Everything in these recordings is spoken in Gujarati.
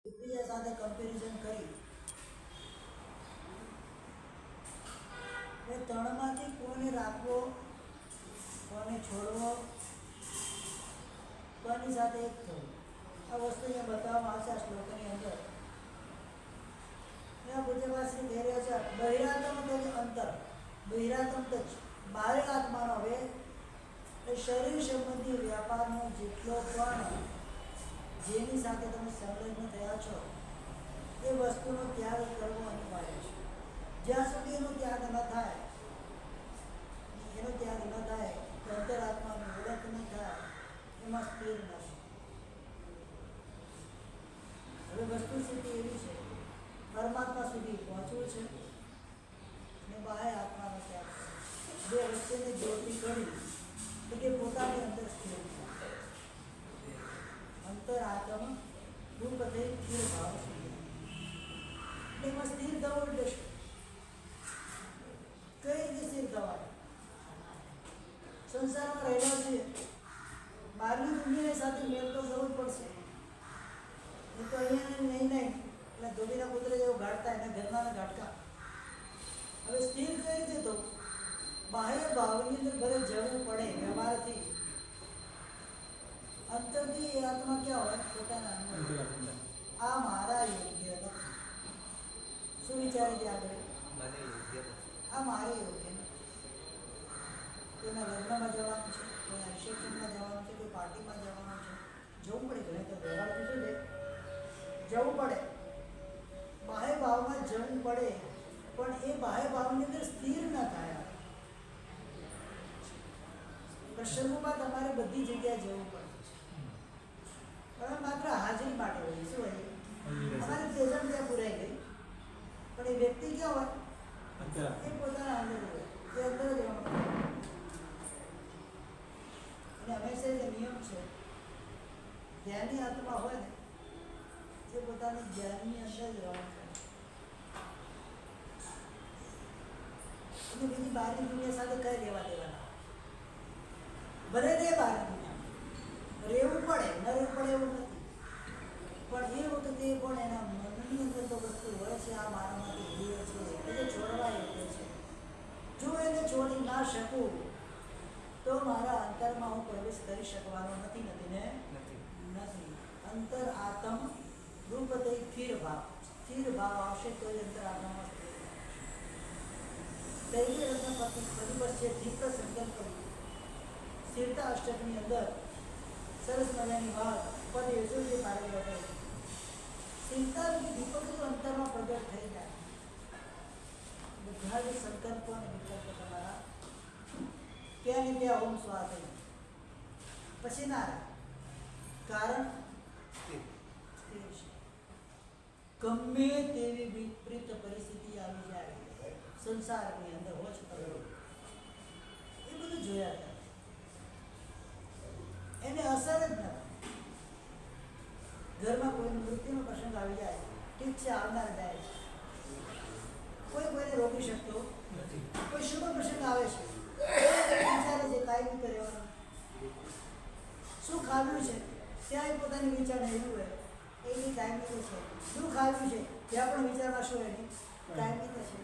એકબીજા સાથે કમ્પેરિઝન કરી એ ત્રણમાંથી કોને રાખવો, કોને છોડવો, કોની સાથે એક થવું, આ વસ્તુ અહીંયા બતાવવામાં આવશે આ શ્લોકની અંદર. પૂજ્યપાશ્રી કહી રહ્યા છે બહિરાતમ તો અંતર, બહિરાતમ તો બાહ્ય આત્માનો હવે એ શરીર સંબંધી વ્યાપારનો જેટલો પણ જેની સાથે તમે સંલગ્ન થયા છો એ વસ્તુનો ત્યાગ કરવો અનિવાર્ય છે. જ્યાં સુધી એનો ત્યાગ ન થાય, એનો ત્યાગ ન થાય તો અંતરાત્માની ઓળખ ન થાય, એમાં સ્થિર નથી. હવે વસ્તુ સ્થિતિ એવી છે, પરમાત્મા સુધી પહોંચવું છે અને બાહ્ય આત્માનો ત્યાગ બે વચ્ચેને જોડતી કરી તો કે પોતાની અંદર સ્થિર થાય. અંતરાત્મ રૂપ થઈ સ્થિર ભાવ સુધી એમાં સ્થિર થવું એટલે શું? કઈ રીતે સ્થિર થવાનું? સંસારમાં રહેલા છીએ, બહારની દુનિયા સાથે મેળ તો કરવું જ પડશે. એ તો અહીંયા નહીં એટલે ધોબીના પુત્ર જેવું ગાંઠતા એના ઘરના ગાંઠકા. હવે સ્થિર કઈ રીતે થવું? બાહ્ય ભાવની અંદર ભલે જવું પડે વ્યવહારથી, અંતરથી એ આત્મા ક્યાં હોય? પોતાના અંદર. આ મારા યોગ્ય નથી. શું વિચારે છે આગળ? આ મારે યોગ્ય નથી. કોઈના લગ્નમાં જવાનું છે, કોઈના રિસેપ્શનમાં જવાનું છે, કોઈ પાર્ટીમાં જવાનું છે, જવું પડે. ઘરે તો વ્યવહાર શું છે? જવું પડે, બાહ્ય ભાવમાં જવું પડે, પણ એ બાહ્ય ભાવની અંદર સ્થિર ન થાય. પ્રસંગોમાં તમારે બધી જગ્યાએ જવું પડે, પણ માત્ર હાજરી માટે હોય. શું હોય? અમારી પ્રેઝન્ટ ત્યાં પુરાઈ ગઈ, પણ એ વ્યક્તિ ક્યાં હોય? એ પોતાના અંદર હોય, એ અંદર જ રહેવાનું. અને હંમેશા જે નિયમ છે, ધ્યાનની આત્મા હોય ને એ પોતાની જ્ઞાનની અંદર જ રહેવાનું છે. અને બીજી બહારની દુનિયા સાથે કઈ લેવા દેવાના? ભલે રે બહારની દુનિયા રહેવું પડે, ન રહેવું પડે એવું નથી, પણ એ વખતે પણ એના મનની અંદર તો વસ્તુ હોય છે, આ મારામાંથી પ્રિય છે, એટલે છોડવા યોગ્ય છે. જો એને છોડી ના શકું તો મારા અંતરમાં હું પ્રવેશ કરી શકવાનો નથી. નથી. અંતર આત્મ રૂપ થઈ સ્થિર ભાવ. સ્થિર ભાવ આવશે તો એ અંતર આત્મામાં તૈવી રત્ન પ્રતિપક્ષે દીપ સંકલ્પ સ્થિરતા અષ્ટકની અંદર સરસ મજાની વાત પદ યજુર્જી પાડેલો છે. સ્થિરતા દીપક અંતરમાં પ્રગટ થઈ જાય. બધા જ સંકલ્પો અને વિકલ્પો તમારા ત્યાં ને ત્યાં ઓમ સ્વા થઈ પછી ના કારણ ગમે તેવી વિપરીત પરિસ્થિતિ આવી જાય સંસારની અંદર હોશ પકડો, એ બધું જોયા હતા, એને અસર જ નથી. ઘરમાં કોઈ મૃત્યુનો પ્રસંગ આવી જાય, ઠીક છે, આવનાર જાય છે, કોઈ કોઈને રોકી શકતો નથી. કોઈ શુભ પ્રસંગ આવે છે, વિચારે છે કાંઈ બી રહેવાનું, શું ખાવ્યું છે ત્યાં પોતાની વિચાર એવું હોય એની કાયમી તો છે. શું ખાવ્યું છે ત્યાં પણ વિચારમાં શું એની કાયમી તો છે.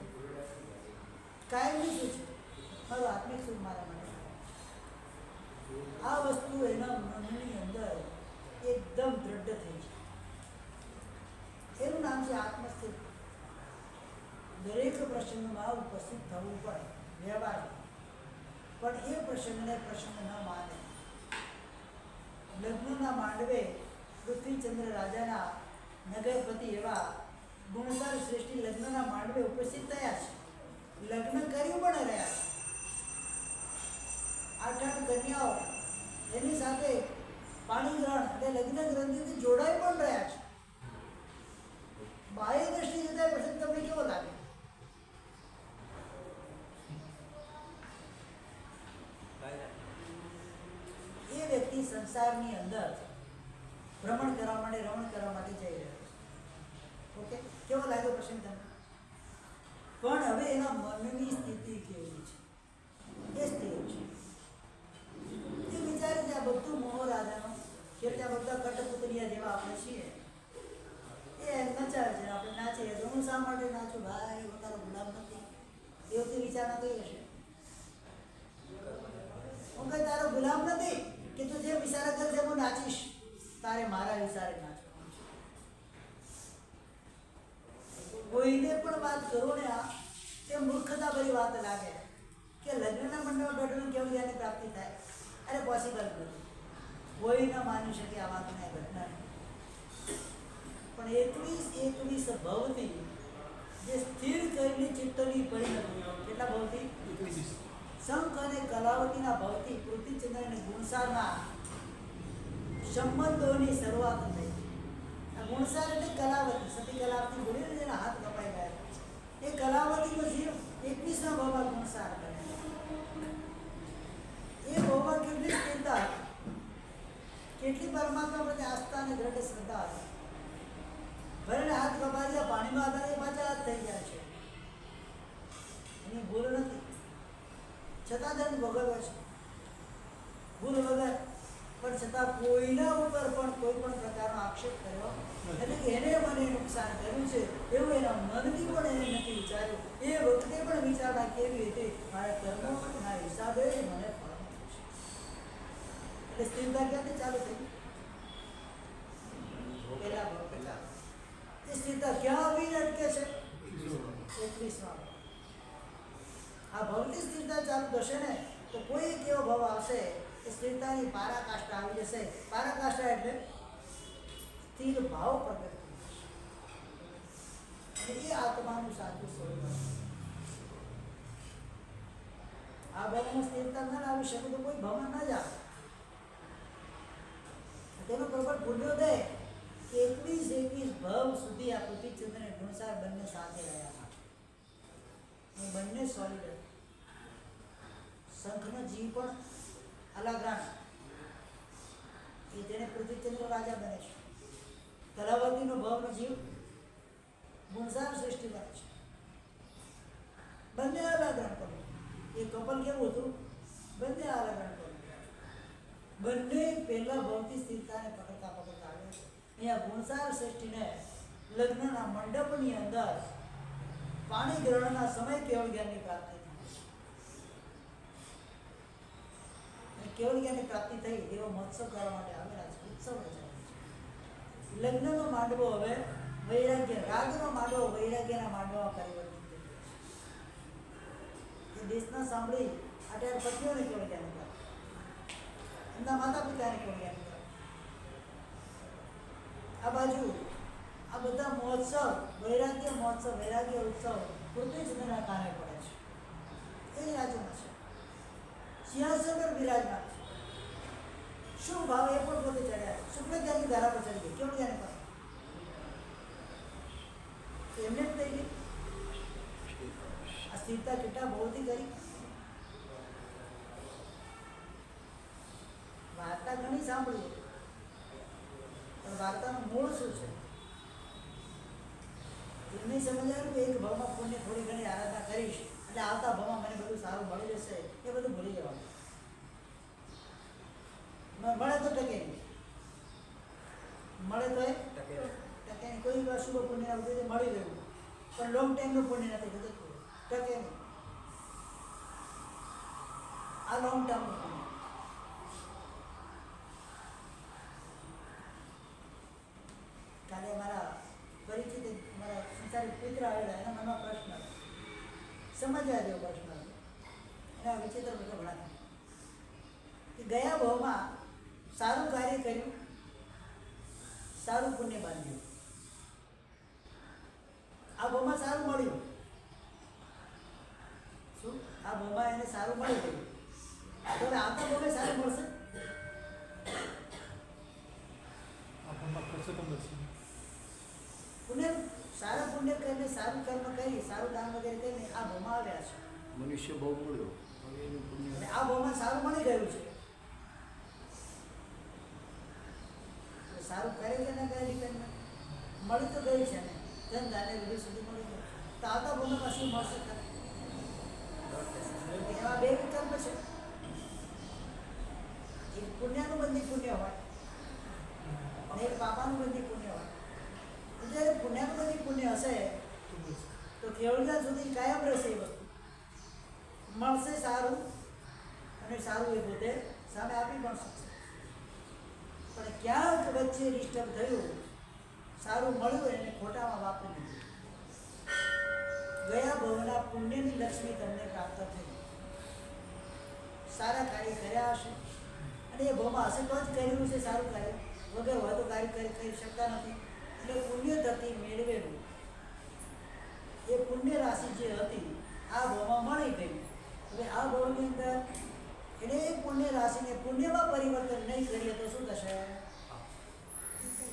કાયમી શું છે? મારું આત્મિક સુખ મારા માટે. આ વસ્તુ એના મનની અંદર એકદમ દ્રઢ થઈ છે. એનું નામ છે આત્મસ્થિત. દરેક પ્રસંગમાં ઉપસ્થિત થવું પડે વ્યવહાર, પણ એ પ્રસંગને પ્રસંગ ન માને. લગ્નના માંડવે પૃથ્વીચંદ્ર રાજાના નગરપતિ એવા ગુણસર શ્રેષ્ઠી લગ્નના માંડવે ઉપસ્થિત થયા છે. લગ્ન કર્યું પણ રહ્યા છે. 8 કન્યાઓ એની સાથે પાણી ગ્રહણ એટલે લગ્ન ગ્રંથિથી જોડાઈ પણ રહ્યા છે. બાહ્ય દ્રષ્ટિ જતા પ્રસંગ તમને કેવો લાગે? એ વ્યક્તિ સંસારની અંદર ભ્રમણ કરવા માટે રમણ કરવા માટે જઈ રહ્યો છે. ઓકે, કેવો લાગ્યો પ્રસંગ તમને? પણ હવે એના મનની સ્થિતિ કેવી છે? એ સ્થિર છે. એ વિચારે છે આ બધું મોહ રાજાનો કે ત્યાં બધા કટપુતળિયા જેવા આપણે છીએ, એ શા માટે નાચું ભાઈ, હું તારો ગુલામ નથી. એ વખતે વિચારણા કઈ હશે? હું કઈ તારો ગુલામ નથી કે તું જે વિચાર કરશે હું નાચીશ, તારે મારા વિચારે નાચવાનું છે. કોઈને પણ વાત કરો ને આ તે મૂર્ખતા ભરી વાત લાગે કે લગ્નના મંડળમાં બેઠેલું કેવું જ્ઞાનની પ્રાપ્તિ થાય. અરે પોસિબલ નથી, કોઈ ન માની શકે આ વાતને ઘટના. પણ 21 ભવથી જે સ્થિર કરેલી ચિત્તની પરિણતિ, કેટલા ભવથી? શંખ અને કલાવતીના ભવથી પૃથ્વીચંદ્ર અને ગુણસારના સંબંધોની શરૂઆત થઈ. આ ગુણસાર એટલે કલાવતી, સતી કલાવતી બોલીને જેના હાથ કપાઈ ગયા, એ કલાવતીનો જીવ 21ના ભાવમાં ગુણસાર કરે. એ ભાવમાં કેટલી સ્થિરતા હતી, કેટલી પરમાત્મા પ્રત્યે આસ્થા અને દ્રઢ શ્રદ્ધા હતી. ભલે હાથ કપાયા, પાણીમાં હતા, એ પાછા હાથ થઈ ગયા છે. એની ભૂલ નથી, છતાં દંડ ભોગવે છે ભૂલ વગર. પણ છતાં કોઈના ઉપર પણ કોઈ પણ પ્રકારનો આક્ષેપ કર્યો એટલે કે એને મને નુકસાન કર્યું છે એવું એના મનથી પણ એને નથી વિચાર્યું. એ વખતે પણ વિચારણા કેવી હતી? મારા કર્મોના હિસાબે મને ફળ મળે છે. એટલે સ્થિરતા ક્યાંથી ચાલુ થઈ? પેલા ભવ ચાલુ. એ સ્થિરતા ક્યાં આવીને અટકે છે? 21માં. આ ભૌતિક સ્થિરતા ચાલુ થશે ને તો કોઈ એક એવો ભાવ આવશે કે સ્થિરતાની પારાકાષ્ઠા આવી જશે. પારાકાષ્ઠા એટલે સ્થિર ભાવ પ્રગટ થશે. એ આત્માનું સાચું સ્વરૂપ. આ ભાવમાં સ્થિરતા ન આવી શકે તો કોઈ ભાવમાં ન જાય. તેનો પ્રબળ પુણ્યોદય 21 ભાવ સુધી આ પૃથ્વીચંદ્ર અને ગુણસાર બંને સાથે રહ્યા હતા. બંને સોલિડ. શંખનો જીવ પણ અલગ્રાણ, એ તેને પૃથ્વીચંદ્ર રાજા બને છે. કલાવતીનો ભાવનો જીવ ગુણસાર સૃષ્ટિ બને છે. બંને અલગ્રાણ કરવું. એ કપલ કેવું હતું? બંને અલગ્રાણ કરવું. બંને પહેલા ભૌતિક સ્થિરતાને પકડતા પકડતા આવે છે. અહીંયા ગુણસાર સૃષ્ટિને લગ્નના મંડપની અંદર પાણી ગ્રહણના સમય કેવળ જ્ઞાનની પ્રાપ્તિ થઈ. કેવળ જ્ઞાનની પ્રાપ્તિ થઈ એવો મહોત્સવ કરવા માટે આવેલા છે. ઉત્સવ રચાય છે. લગ્નનો માંડવો હવે વૈરાગ્ય, રાગનો માંડવો વૈરાગ્યના માંડવામાં પરિવર્તિત થઈ ગયો છે. એ દેશના સાંભળી અત્યારે પત્નીઓને કેવળ જ્ઞાન પ્રાપ્ત, એમના માતા પિતાને કેવળ જ્ઞાન પ્રાપ્ત. આ બાજુ આ બધા મહોત્સવ, વૈરાગ્ય મહોત્સવ, વૈરાગ્ય ઉત્સવ પૃથ્વીચંદ્રના કારણે પડે છે. એ રાજ્યમાં છે, સિંહાસન પર બિરાજમાન છે. શું ભાવ? એ પણ પોતે ચડ્યા. શુક્લ જ્ઞાનની ધારા પર ચડી ગઈ. કેવળ જ્ઞાન પર એમને જ થઈ ગઈ. આ સ્થિરતા કેટલા બહુથી કરી. વાર્તા ઘણી સાંભળી, પણ વાર્તાનું મૂળ શું છે એમને સમજાયું કે એક ભાવમાં પુણ્ય થોડી ઘણી આરાધના કરીશ એટલે આવતા ભાવમાં મને બધું સારું મળી જશે. એ બધું ભૂલી જવાનું. મળે તો ટકે નહીં, મળે તો એ ટકે નહીં. કોઈ શુભ પુણ્ય મળી ગયું પણ લોંગ ટાઈમનું પુણ્ય નથી થતું, ટકે નહીં. આ લોંગ ટર્મનું પુણ્ય. કાલે મારા પરિચિત મારા સંસારિક પુત્ર આવેલા, એના મનમાં પ્રશ્ન સમજવા જેવો પ્રશ્ન હતો. એના વિચિત્ર બધો ભણાતા કે ગયા ભાવમાં સારું કાર્ય કર્યું, સારું પુણ્ય બાંધ્યું, આ ભાવમાં સારું મળ્યું. શું? આ ભાવમાં એને સારું મળી ગયું તો હવે આવતા ભાવે સારું મળશે. પુણ્ય સારા પુણ્ય કરીને, સારું કર્મ કરી, સારું દાન વગેરે કરીને આ ભાવમાં આવ્યા છે. મનુષ્ય બહુ મળ્યો, આ ભાવમાં સારું મળી ગયું છે. સારું કરે છે ને કઈ રીતે મળી તો ગઈ છે ને, ધન ધાને વિધિ સુધી મળી ગયું. તો આવતા ભાવમાં શું મળશે? એવા બે વિકલ્પ છે. એક પુણ્યનું બંધી પુણ્ય હોય અને એક પાપાનું બંધી પુણ્ય હોય. જ્યારે પુણ્યનું બંધી પુણ્ય હશે તો કેવળજા સુધી કાયમ રહેશે એ વસ્તુ, મળશે સારું અને સારું એ પોતે સામે આપી પણ શકશે. પણ ક્યાંક વચ્ચે ડિસ્ટર્બ થયું, સારું મળ્યું એને ખોટામાં વાપરી લીધું. ગયા ભવના પુણ્યની લક્ષ્મી તમને પ્રાપ્ત થઈ, સારા કાર્ય કર્યા હશે અને એ ભવમાં હશે તો જ કર્યું છે સારું કાર્ય, વગર હોય તો કાર્ય કરી શકતા નથી. એટલે પુણ્ય થતી મેળવેલું એ પુણ્ય રાશિ જે હતી આ ભવમાં મળી ગઈ. હવે આ ભવની અંદર એને એ પુણ્ય રાશિને પુણ્યમાં પરિવર્તન નહીં કરીએ તો શું થશે?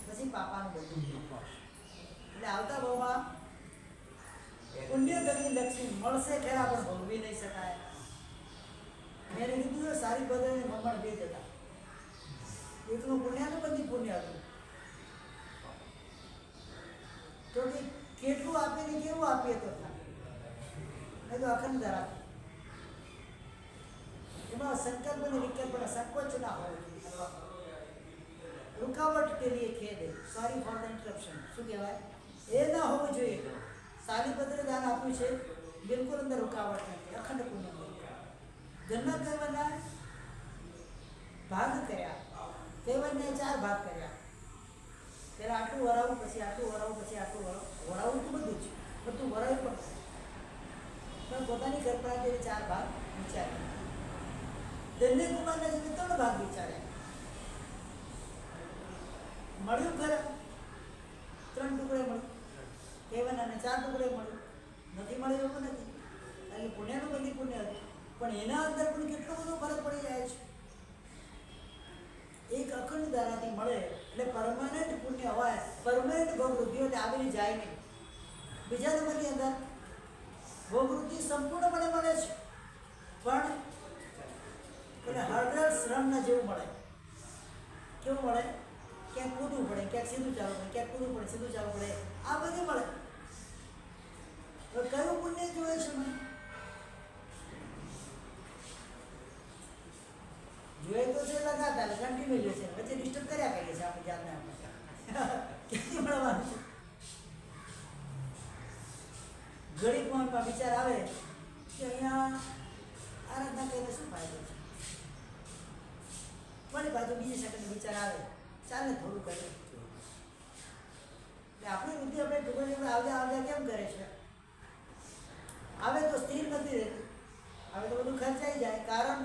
પછી પાપાનું બધું. એટલે આવતા ભવમાં પુણ્ય ગતિ લક્ષ્મી મળશે ખરા, પણ ભોગવી નહીં શકાય. મેં કીધું સારી બદલને મમણ બે જતા, એકનું પુણ્યનું બધી પુણ્ય હતું. તો કે કેટલું આપીએ ને કેવું આપીએ તો નહીં તો અખંડ ધરા. એમાં સંકલ્પ અને વિકલ્પ સંકોચ ના હોય, रुकावट के लिए खेद है, सॉरी फॉर द इंटरप्शन. શું કહેવાય? એ ના હોવું જોઈએ. સાલીપત્ર દાન આપ્યું છે, બિલકુલ અંદર રૂકાવટ નથી, અખંડ પુણ્ય. ઘરના કહેવાના ભાગ કર્યા, કહેવાને 4 ભાગ કર્યા. પહેલાં આટલું વરાવું, પછી આટલું વરાવું, પછી આટલું વરાવું તો બધું જ બધું વરાવું પણ પોતાની કલ્પના જે 4 ભાગ વિચાર્યા. દંડે કુમારના જે 3 ભાગ વિચાર્યા. મળ્યું ખરા? 3 ટુકડે મળ્યું, કહેવાના 4 ટુકડે મળ્યું, નથી મળ્યું એવું નથી. એટલે પુણ્યનું બધી પુણ્ય હતું, પણ એના અંદર પણ કેટલો બધો ફરક પડી જાય છે. એક અખંડ ધારાથી મળે એટલે પરમાનન્ટ પુણ્ય હોય, પરમાનન્ટ ભોગવૃત્તિ એટલે આવીને જાય નહીં. બીજા નંબરની અંદર ભોગવૃત્તિ સંપૂર્ણપણે મળે છે, પણ એટલે હળદર શ્રમના જેવું મળે. કેવું મળે? ક્યાંક કૂદવું પડે, ક્યાંક સીધું ચાલવું પડે, ક્યાંક કૂદવું પડે, સીધું ચાલવું પડે, આ બધું મળે. તો કયું પુણ્ય જોઈએ છે મને? જોઈએ તો છે લગાતાર કન્ટિન્યુ જોઈએ છે, પછી ડિસ્ટર્બ કર્યા કરીએ છીએ આપણે જાતને. આપણે ક્યાંથી મળવાનું છે? ઘડીક મનમાં વિચાર આવે કે અહીંયા આરાધના કરીને શું ફાયદો છે, વળી પાછું બીજી સેકન્ડ વિચાર આવે ચાલે થોડું કરીએ. એટલે આપણી બુદ્ધિ આપણે ટુકડી આવ્યા કેમ કરે છે? આવે તો સ્થિર નથી રહેતી, આવે તો બધું ખર્ચાઈ જાય. કારણ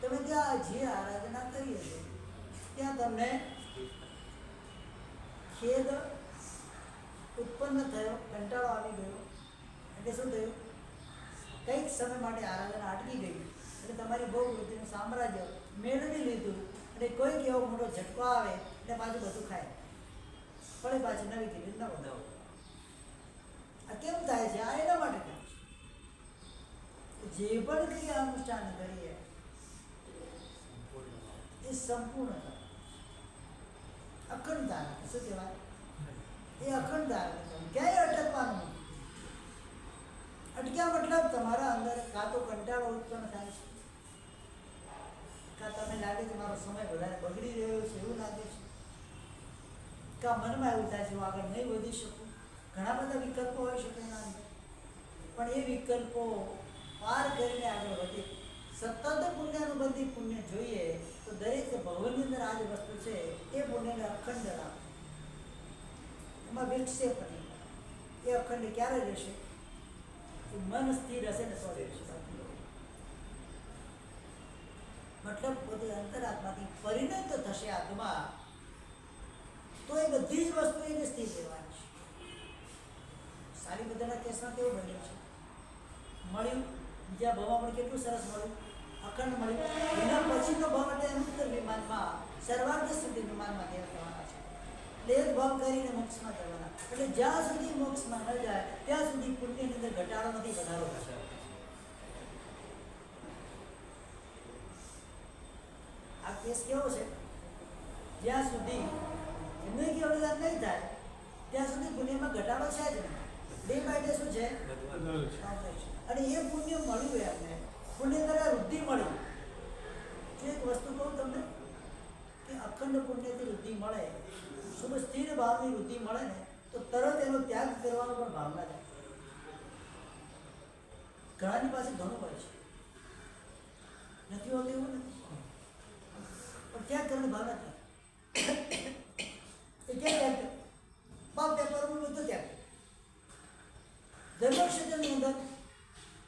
તમે ત્યાં જે આરાધના કરીએ છીએ ત્યાં તમને ખેદ ઉત્પન્ન થયો, કંટાળો આવી ગયો. એટલે શું થયું? કંઈક સમય માટે આરાધના અટકી ગઈ, એટલે તમારી બહુ વૃત્તિનું સામ્રાજ્ય મેળવી લીધું. અને કોઈક એવો મોટો ઝટકો આવે એટલે પાછું બધું ખાય, પડે પાછી નવી કીધી ન વધાવો. આ કેમ થાય છે? આ એના માટે થાય છે. જે પણ ક્રિયા અનુષ્ઠાન કરીએ એ સંપૂર્ણ થાય, અખંડ ધારણ. શું કહેવાય? એ અખંડ ધારણ. ક્યાંય અટકવાનું નથી. અટક્યા મતલબ તમારા અંદર કાં તો કંટાળો ઉત્પન્ન થાય છે, કાં તમને લાગે છે મારો સમય વધારે બગડી રહ્યો છે એવું લાગે છે, કાં મનમાં એવું થાય છે હું આગળ નહીં વધી શકું. ઘણા બધા વિકલ્પો હોઈ શકે એના અંદર, પણ એ વિકલ્પો પાર કરીને આગળ વધી સતત પુણ્યાનુબંધી પુણ્ય જોઈએ તો દરેક ભવનની અંદર આ જ વસ્તુ છે એ પુણ્યને અખંડ રાખો, એમાં વિક્ષેપ નહીં. એ અખંડ ક્યારે રહેશે? મન સ્થિર હશે ને તો રહેશે. મતલબ પોતે અંતરાત્માથી પરિણત થશે આત્મા, તો એ બધી જ વસ્તુ એને સ્થિર રહેવાની છે. સારી બધાના કેસમાં કેવું બન્યું છે? મળ્યું, બીજા ભાવમાં પણ કેટલું સરસ મળ્યું, અખંડ મળ્યું. એના પછીનો ભાવ એટલે અનુત્તર વિમાનમાં, સર્વાર્થ સ્થિતિ વિમાનમાં દેવ થવાના છે. એટલે એક ભાવ કરીને મોક્ષમાં જવાના. એટલે જ્યાં સુધી મોક્ષમાં ન જાય ત્યાં સુધી પુણ્યની અંદર ઘટાડો નથી, વધારો થશે. આ કેસ કેવો છે? જ્યાં સુધી એમને કેવળ નહીં થાય ત્યાં સુધી પુણ્યમાં ઘટાડો છે જ નહીં. ડે બાય ડે શું છે? અને એ પુણ્ય મળ્યું એમને, પુણ્ય દ્વારા વૃદ્ધિ મળી. જો એક વસ્તુ કહું તમને કે અખંડ પુણ્યથી વૃદ્ધિ મળે, શુભ સ્થિર ભાવની વૃદ્ધિ મળે ને તો તરત એનો ત્યાગ કરવાનો પણ ભાવના જાય. ઘણાની પાસે ઘણું હોય છે, નથી હોતું એવું નથી, પણ ત્યાગ કરવાની ભાવના થાય. એ ક્યાં ત્યાગ બાપ પેપર બધું ત્યાગ ધર્મક્ષેત્રની અંદર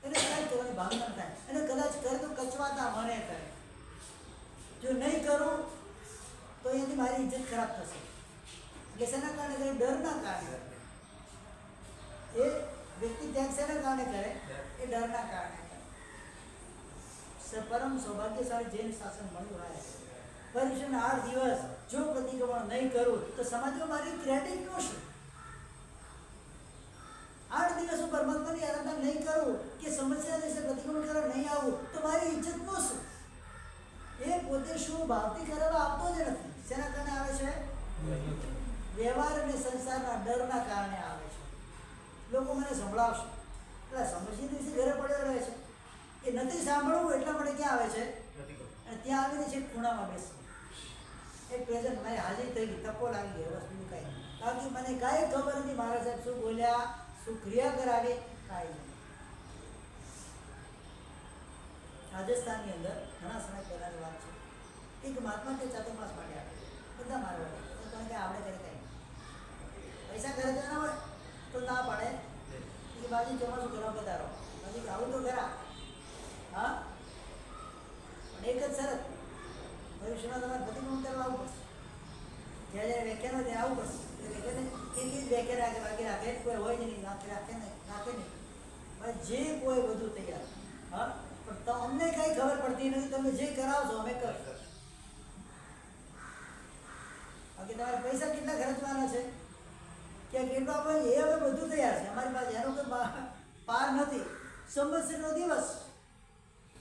એને ત્યાગ કરવાની ભાવના થાય. એને કદાચ કરે તો કચવાતા મને કરે, જો નહીં કરું તો એની મારી ઇજ્જત ખરાબ થશે. એટલે શેના કારણે કરે? ડરના કારણે. એ વ્યક્તિ ત્યાગ શેના કારણે કરે? એ ડરના કારણે કરે. પરમ સૌભાગ્યશાળી જૈન શાસન મળ્યું હોય. પરીક્ષાના 8 દિવસ જો પ્રતિક્રમણ નહીં કરું તો સમાજમાં મારી ક્રેડિટ નો શું? 8 દિવસ હું પરમાત્માની આરાધના નહીં કરું કે સમસ્યા વિશે પ્રતિક્રમણ કરવા નહીં આવું તો મારી ઇજ્જત નો શું? એ પોતે શું ભાવથી કરવા આવતો જ નથી. શેના કારણે આવે છે? વ્યવહાર અને સંસારના ડરના કારણે આવે છે. લોકો મને સંભળાવશે એટલે સમજી દિવસે ઘરે પડ્યો રહે છે. એ નથી સાંભળવું એટલા માટે ક્યાં આવે છે? અને ત્યાં આવીને છે ખૂણામાં બેસે. એક પ્રેઝન્ટ મારી હાજરી થઈ ગઈ, તકો લાગી ગઈ, વસ્તુ કાંઈ બાકી મને કાંઈ ખબર નથી. મારા સાહેબ શું બોલ્યા, શું ક્રિયા કરાવી, કાંઈ નહીં. રાજસ્થાનની અંદર ઘણા સમય પહેલાંની વાત છે. એક મહાત્મા તે ચાતુર્માસ માટે આવે, બધા મારવા તો તમે કંઈ આવડે કરે કંઈ પૈસા ઘરે જવાના હોય તો ના પાડે એ બાજુ ચોમાસું ઘરમાં વધારો બાજુ આવું તો ખરા. હા, પણ એક જ શરત, ભવિષ્યમાં તમારે પ્રતિક્રમણ કરવા આવવું પડશે. જ્યારે જ્યારે વ્યાખ્યાન હોય ત્યાં આવવું પડશે. એટલે કેટલી જ વ્યાખ્યા રાખે, બાકી રાખે કોઈ હોય જ નહીં, રાખે નહીં. ભાઈ જે કોઈ બધું તૈયાર. હા, પણ તો અમને કંઈ ખબર પડતી નથી. તમે જે કરાવશો અમે કરશો. બાકી તમારે પૈસા કેટલા ખર્ચવાના છે, ક્યાં કેટલો આપણે એ હવે બધું તૈયાર છે અમારી પાસે. એનો કોઈ પાર નથી. સંવત્સરનો દિવસ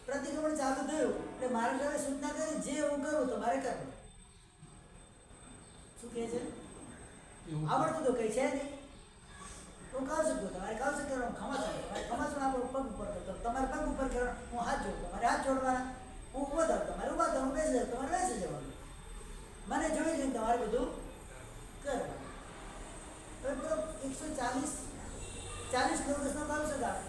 પ્રતિક્રમણ ચાલુ થયું એટલે મારે સાહેબે સૂચના કરી જે હું કરું તો મારે કરવું. શું કહે છે? આવડતું તો કંઈ છે નહીં. હું કહું છું તમારે કહું છું કરવાનું, ખમાશું આપણું પગ ઉપર કરતો, તમારે પગ ઉપર કરવાનું, હું હાથ જોડતો, તમારે હાથ જોડવાના, હું ઊભો થાવ, તમારે ઊભા થાવ, હું બેસી જાઉં, તમારે બેસી જવાનું. મને જોઈ જઈને તમારે બધું કરવાનું. હવે પેલો 140 દિવસનો કૌશલ આવે.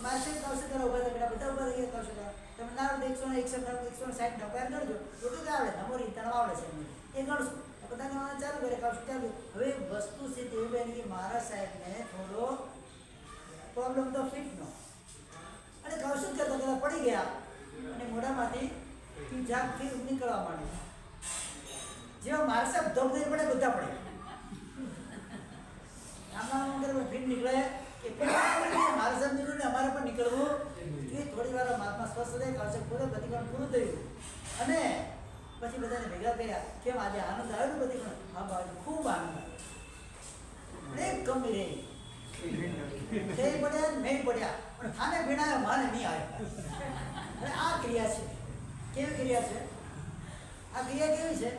માર્શલ કૌશલ કરવા ઉભા હતા, બધા ઉભા થઈ ગયા કૌશલ. તમે ના આવડે 160 નંબર ગણજો, બધું આવડે, નમોરી તણ આવડે છે એ ગણશું. બધા ગણવાનું ચાલુ કરે, કૌશલ ચાલુ. હવે વસ્તુ છે તેવી બેન કે મારા સાહેબને થોડો પ્રોબ્લેમ તો ફિટનો, અને કૌશલ કરતા કરતા પડી ગયા અને મોઢામાંથી જાગથી નીકળવા માંડી. જેવા મારા સાહેબ ધમ થઈ પડે, બધા પડે. આમાં ફીટ નીકળે કે મારા સાહેબ નીકળ્યું ને અમારે પણ નીકળવું જોઈએ. થોડી વાર મહાત્મા સ્વસ્થ રહે, કૌશલ પૂરો, પ્રતિક્રમણ પૂરું થયું. અને પછી બધાને ભેગા કર્યા. કેમ આજે આનંદ આવ્યો ને પ્રતિક્રમણ? હા બાજુ ખૂબ આનંદ આવ્યો. એક ગમી રહી તે પડ્યા નહીં પડ્યા, પણ ખાને ભીણાયો માને નહીં આવ્યો. અને આ ક્રિયા છે. કેવી ક્રિયા છે આ? ક્રિયા કેવી છે?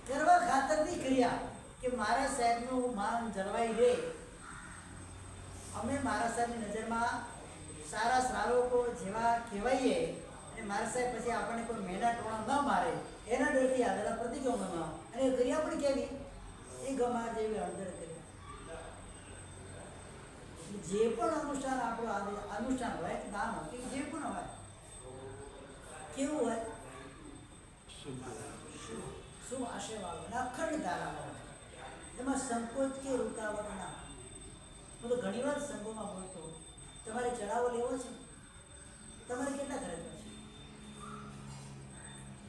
કરવા ખાતરની ક્રિયા કે મારા સાહેબનું માન જળવાઈ રહે. અમે મારા સાહેબની નજરમાં સારા શ્રાવકો જેવા કહેવાઈએ અને મારા સાહેબ પછી આપણને કોઈ મેના ટોણા ન મારે એના ડરથી આવેલા પ્રતિક્રમણમાં. અને એ ક્રિયા પણ કેવી? એ ગમા જેવી અણધર ક્રિયા. જે પણ અનુષ્ઠાન આપણું અનુષ્ઠાન હોય, દાન હોય કે જે પણ હોય, કેવું હોય? શું આશયવાળો અને અખંડ ધારાવાળો. એમાં સંકોચ કે રૂકાવટ ના. હું તો ઘણી વાર સંઘોમાં બોલતો, તમારે ચડાવો લેવો છે, તમારે કેટલા ખર્ચવા છે?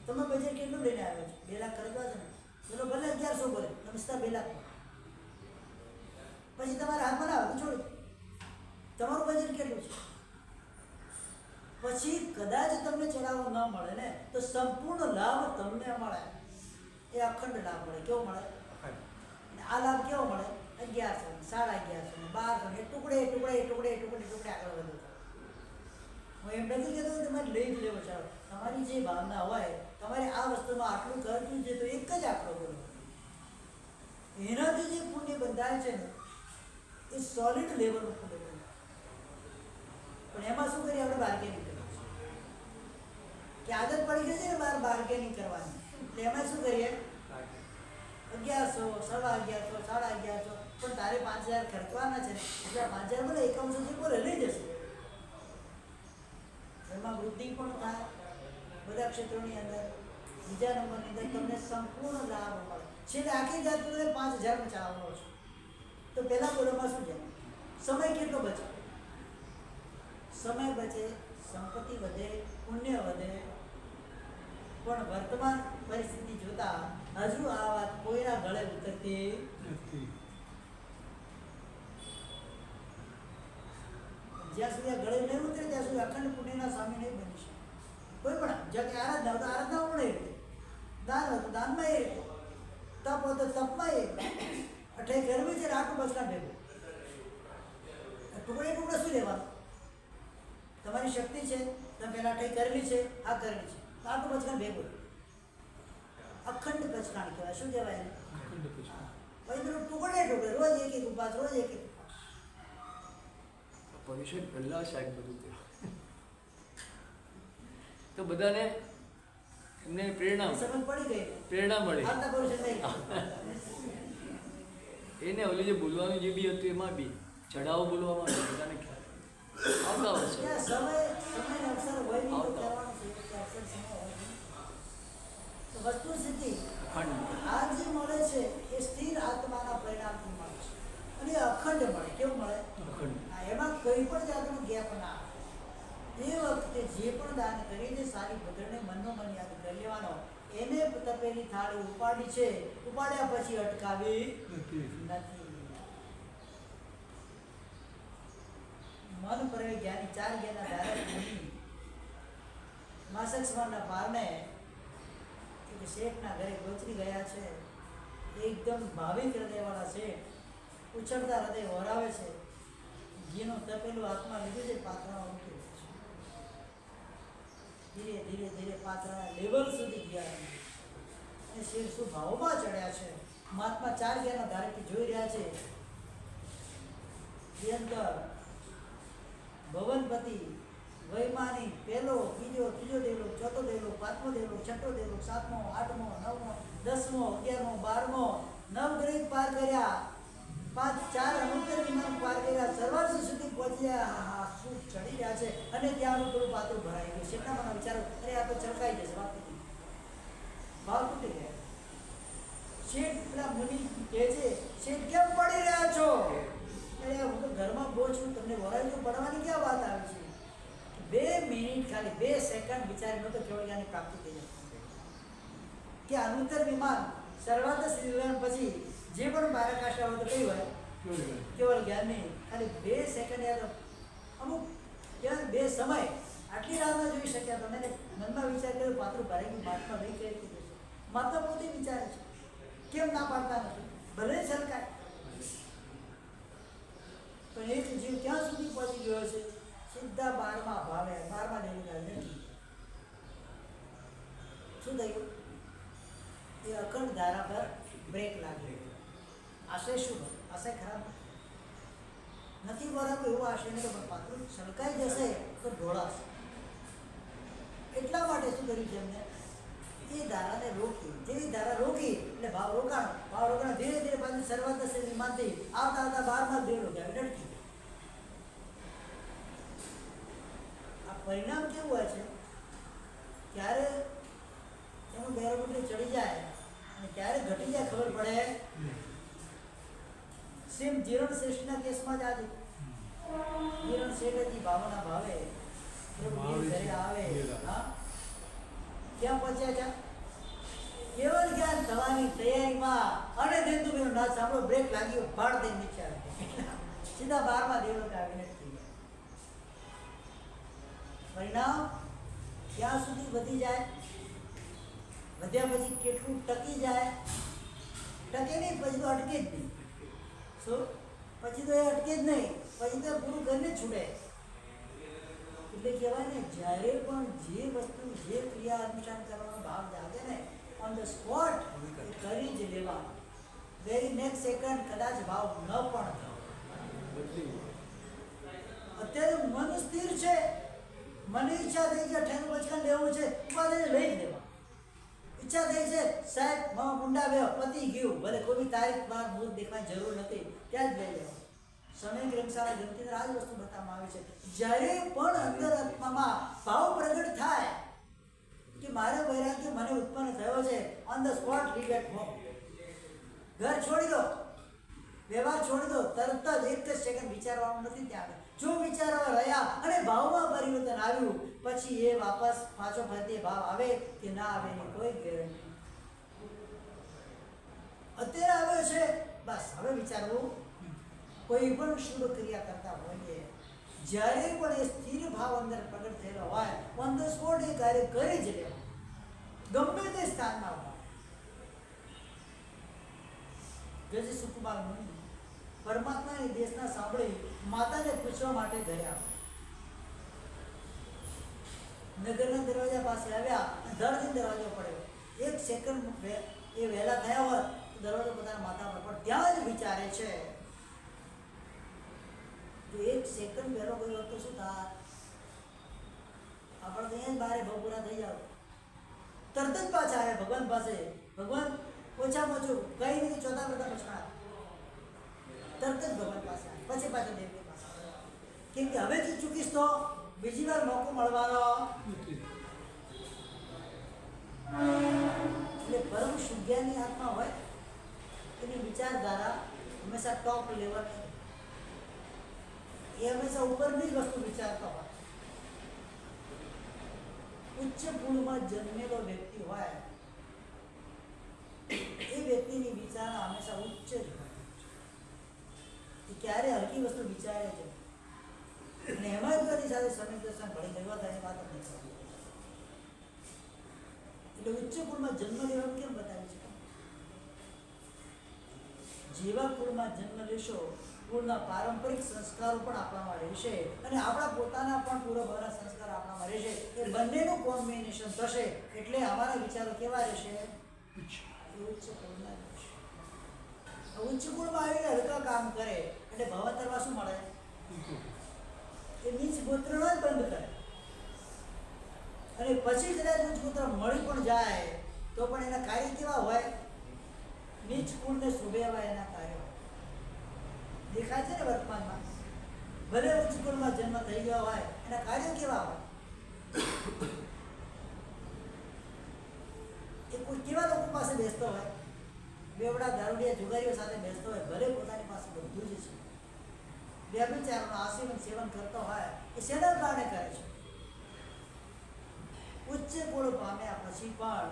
તમે બજેટ કેટલું લઈને આવ્યો છો? 2 લાખ ખર્ચવા છે ને? ચલો ભલે 1100 બોલે, તમે 2 લાખ. પછી તમારે હાથમાં ના આવે તો છોડી. તમારું બજેટ કેટલું છે? પછી કદાચ તમને ચડાવો ન મળે ને તો સંપૂર્ણ લાભ તમને મળે. એ અખંડ લાભ મળે. કેવો મળે? આ લાભ કેવો મળે? 1100, 1150, 1200, ટુકડે આગળ વધો. હું એમ નથી કહેતો તમારે લઈ જ લેવો ચાલો. તમારી જે ભાવના હોય, તમારે આ વસ્તુમાં આટલું કરવું છે તો એક જ આંકડો બોલો. એનાથી જે પુણ્ય બંધાય છે ને એ સોલિડ લેવલનું પુણ્ય બંધાય. પણ એમાં શું કરીએ આપણે? બાર્ગેનિંગ કરીએ કે આદત પડી ગઈ છે ને બાર્ગેનિંગ કરવાની. એટલે એમાં શું કરીએ? 1100 1150, 1150, 1150, પણ તારે 5000 ખર્ચવાના છે ને એટલે 5000 બોલે 5100 બોલે લઈ જશે. એમાં વૃદ્ધિ પણ થાય બધા ક્ષેત્રોની અંદર. બીજા નંબરની અંદર તમને સંપૂર્ણ લાભ મળે. છેલ્લે આખી જાત તમે 5000 ચાવવાનો છો તો પહેલા બોલોમાં શું છે? સમય કેટલો બચે? સમય બચે, સંપત્તિ વધે, પુણ્ય વધે. પણ વર્તમાન પરિસ્થિતિ જોતા હજુ આ વાત કોઈના ગળે ઉતરતી નથી. જ્યાં સુધી આ ગળે નહીં ઉતરે ત્યાં સુધી અખંડ પુણ્યના સ્વામી નહીં બની શકે. કોઈ પણ જ્યાં કે આરાધના હોય તો આરાધના પણ એ રીતે, દાન હોય તો દાનમાં એ રીતે, તપ હોય તો તપમાં એ રીતે. અઠે ગરમી છે આટલું બસના ભેગું ટુકડે ટુકડે શું લેવાનું? તમારી શક્તિ છે, તમે પહેલા અઠે કરવી છે, આ કરવી છે, આટલું બચકાણ ભેગું અખંડ બચકાણ કહેવાય. શું કહેવાય એને? અખંડ પુષ્પ. પછી પેલું ટુકડે ટુકડે રોજ એક એક ઉપાસ, રોજ એક એક ઉપાસ. પરીક્ષા પહેલા સાહેબ બધું તો બધાને એમને પ્રેરણા સમજ પડી ગઈ, પ્રેરણા મળે. આવતા પરીક્ષા નહીં. એને ઓલી જે બોલવાનું જે બી હતું એમાં બી ચઢાવો બોલવામાં બધાને ખ્યાલ આવતા વર્ષે ત્યાં સમયને અવસર હોય નહીં તો કહેવાનું છે કે અવસર સમય હોય નહીં. તો વસ્તુ સ્થિતિ અખંડ આ જે મળે છે એ સ્થિર આત્માના પરિણામથી મળે છે અને એ અખંડ મળે. કેવું મળે? અખંડ. એમાં કંઈ પણ જાતનો ગેપ ના આવે. એ વખતે જે પણ દાન કરીને સારી ભદ્રને મનનો મન યાદ કરી લેવાનો. એને તપેલી થાળી ઉપાડી છે, ઉપાડ્યા પછી અટકાવી નથી. નથી. મન પરવે જ્ઞાની 4 જ્ઞાનના ધારક મુનિ માસક સ્મરના પારને એક શેઠના ઘરે ગોચરી ગયા છે. એકદમ ભાવિક હૃદયવાળા શેઠ ઉછળતા હૃદય વરાવે છે. ઘીનું તપેલું હાથમાં લીધું છે, પાત્રામાં મૂકી દે છે. ધીરે ધીરે ધીરે પાત્રાના લેવલ સુધી ગયા અને શેઠ શું ભાવમાં ચડ્યા છે. મહાત્મા 4 જ્ઞાનના ધારકથી જોઈ રહ્યા છે. નિરંતર ભવનપતિ વૈમાનિક પહેલો, બીજો, ત્રીજો દેવલો, ચોથો દેવલો, પાંચમો દેવલો, છઠ્ઠો દેવલો, 7મો, 8મો, 9મો, 10મો, 11મો, 12મો, નવગ્રહ પાર કર્યા. 4 અનુત્તર વિમાન પાર કર્યા. સર્વાર્થ સુધી પહોંચ્યા. હા, શું ચડી રહ્યા છે અને ત્યાંનું થોડું પાત્રું ભરાઈ ગયું. શેઠના મને વિચારો, અરે આ તો છલકાઈ જશે. વાત નથી, ભાવ તૂટી ગયા. શેઠ પેલા મુનિ કહે છે, શેઠ કેમ પડી રહ્યા છો? અરે હું તો ઘરમાં બહુ છું, તમને વરાય તો પડવાની ક્યાં વાત આવી છે? 2 મિનિટ ખાલી 2 સેકન્ડ વિચારીને તો કેવળ જ્ઞાનની પ્રાપ્તિ થઈ જાય. કે અનુત્તર વિમાન સર્વાર્થ શ્રી વિમાન પછી જે પણ બારાકાષ્ઠા હોય તો કઈ હોય? કેવળ જ્ઞાનની. ખાલી 2 સેકન્ડ યાદ અમુક કહેવાય 2 સમય આટલી રાહમાં જોઈ શક્યા. તમે મનમાં વિચાર કર્યો પાત્રું ભરાઈ ગયું, મહાત્મા નહીં કઈ રીતે જશે? માતા પોતે વિચારે છે, કેમ ના પાડતા નથી? ભલે છલકાય પણ એક જીવ ક્યાં સુધી પહોંચી ગયો છે? સીધા 12મા ભાવે, 12મા દેવતા નથી. શું થયું? એ અખંડ ધારા પર બ્રેક લાગી. આશય શું? આશય ખરાબ નથી બરાબર એવો આશય નહીં, તો પાત્રું છલકાઈ જશે તો ઢોળાશે. એટલા માટે શું કર્યું છે એમને? એ ધારાને રોકી. જેવી ધારા રોકી એટલે ભાવ રોકાણો ધીરે ધીરે પાછું સર્વાર્થ શ્રી વિમાનથી આવતા 12મા દેવલો ગયા ડટકી. આ પરિણામ કેવું હોય છે? ક્યારે એનું બેરોમીટર ચડી જાય અને ક્યારે ઘટી જાય ખબર પડે. સેમ જીરણ શ્રેષ્ઠના કેસમાં જ આજે જીરણ શેઠજી ભાવના ભાવે ઘરે આવે. હા, ક્યાં પહોંચ્યા છે? કેવળ જ્ઞાન થવાની તૈયારીમાં અને દેવતું ના સાંભળો, બ્રેક લાગ્યો, ભાડ દઈને નીચે આવી સીધા 12મા દેવલો આવીને થઈ ગયા. પરિણામ ક્યાં સુધી વધી જાય? વધ્યા પછી કેટલું ટકી જાય? ટકે નહીં, પછી તો અટકે જ નહીં. શું? પછી તો એ અટકે જ નહીં, પછી તો પૂરું કરીને છૂટે. એટલે કહેવાય ને, જ્યારે પણ જે વસ્તુ, જે ક્રિયા અનુષ્ઠાન કરવાનો ભાવ જાગે ને, ઓન ધ સ્પોટ કરી જ લેવા. વેરી નેક્સ્ટ સેકન્ડ કદાચ ભાવ ન પણ થાય. અત્યારે મન સ્થિર છે, મને ઈચ્છા થઈ કે 8નું બચકાન લેવું છે, ઉપાધિને લઈ જ લેવા. ઈચ્છા થઈ છે સાહેબ મુંડા વેવ પતી ગયું, ભલે કોઈ બી તારીખ વાર મુહૂર્ત દેખવાની જરૂર નથી, ત્યાં જ લઈ લેવો. સમય ગ્રંથશાળા ગ્રંથિની આ જ વસ્તુ બતાવવામાં આવે છે. જ્યારે પણ અંદર આત્મામાં ભાવ પ્રગટ થાય કે મારો વૈરાગ્ય મને ઉત્પન્ન થયો છે, on the spot leave at home. ઘર છોડી દો, વ્યવહાર છોડી દો, તરત જ એક જ સેકન્ડ વિચારવાનું નથી. ત્યાં જો વિચારવા રહ્યા અને ભાવમાં પરિવર્તન આવ્યું, પછી એ વાપસ પાછો ફરતી ભાવ આવે કે ના આવે એની કોઈ ગેરંટી. અત્યારે આવ્યો છે બસ હવે વિચારવું. કોઈ પણ શુભ ક્રિયા કરતા હોઈએ, જ્યારે પણ એ સ્થિર ભાવ અંદર પ્રગટ થયેલો હોય, ઓન ધ સ્પોટ એ કાર્ય કરી જ લેવો, ગમે તે સ્થાનમાં હોય. જજ સુકુમાર મુનિ પરમાત્માની દેશના સાંભળી માતાને પૂછવા માટે ગયા. નગરના દરવાજા પાસે આવ્યા, ધડથી દરવાજો પડ્યો. એક સેકન્ડ એ વહેલા થયા હોત તો દરવાજો પોતાના માતા પર, પણ ત્યાં જ વિચારે છે જો એક સેકન્ડ વહેલો ગયો હોત તો શું થાય? આપણે ત્યાં જ બારે બપોરા થઈ જાવ. તરત જ પાછા આવ્યા ભગવાન પાસે. ભગવાન ઓછામાં ઓછું કઈ નહીં, ચોથા બધા પછાડા તરત જ ભગવાન પાસે આવે, પછી પાછો દેવની પાસે. કેમ કે હવે જો ચૂકીશ તો બીજી વાર મોકો મળવાનો એટલે પરમ શુદ્ધ્યાની આત્મા હોય એની વિચારધારા હંમેશા ટોપ લેવલ, એ હંમેશા ઉપરની જ વસ્તુ વિચારતો હોય. ઉચ્ચ કુળમાં જન્મેલો વ્યક્તિ હોય એ વ્યક્તિની વિચારણા હંમેશા ઉચ્ચ જ હોય. એ ક્યારે હલકી વસ્તુ વિચારે છે અને એમાં જ બધી સાથે સમય દર્શન ભળી ગયો થાય વાત જ નહીં. એટલે ઉચ્ચ કુળમાં જન્મ લેવા કેમ બતાવ્યું છે? જેવા કુળમાં જન્મ લેશો, કુળના પારંપરિક સંસ્કારો પણ આપણામાં રહેશે અને આપણા પોતાના પણ પૂર્વભાવના સંસ્કાર આપણામાં રહેશે. એ બંનેનું કોમ્બિનેશન થશે એટલે અમારા વિચારો કેવા રહેશે? ઉચ્ચ કુળના રહેશે. ઉચ્ચ કુળમાં આવીને હલકા કામ કરે એટલે ભવતરમાં શું મળે? એ નીચ ગોત્રનો જ બંધ કરે. અને પછી કદાચ ઉચ્ચ ગોત્ર મળી પણ જાય તો પણ એના કાર્ય કેવા હોય? નીચ કુળને શોભે એવા એના કાર્યો દેખાય છે ને વર્તમાનમાં. ભલે ઉચ્ચ કુળમાં જન્મ થઈ ગયો હોય, એના કાર્યો કેવા હોય? એ કોઈ કેવા લોકો પાસે બેસતો હોય? બેવડા દારૂડિયા જુગારીઓ સાથે બેસતો હોય, ભલે પોતાની પાસે બધું જ છે, વ્યભિચારનું આસીવન સેવન કરતો હોય, એ શેના કારણે કરે છે? ઉચ્ચ કુળ પામ્યા પછી પણ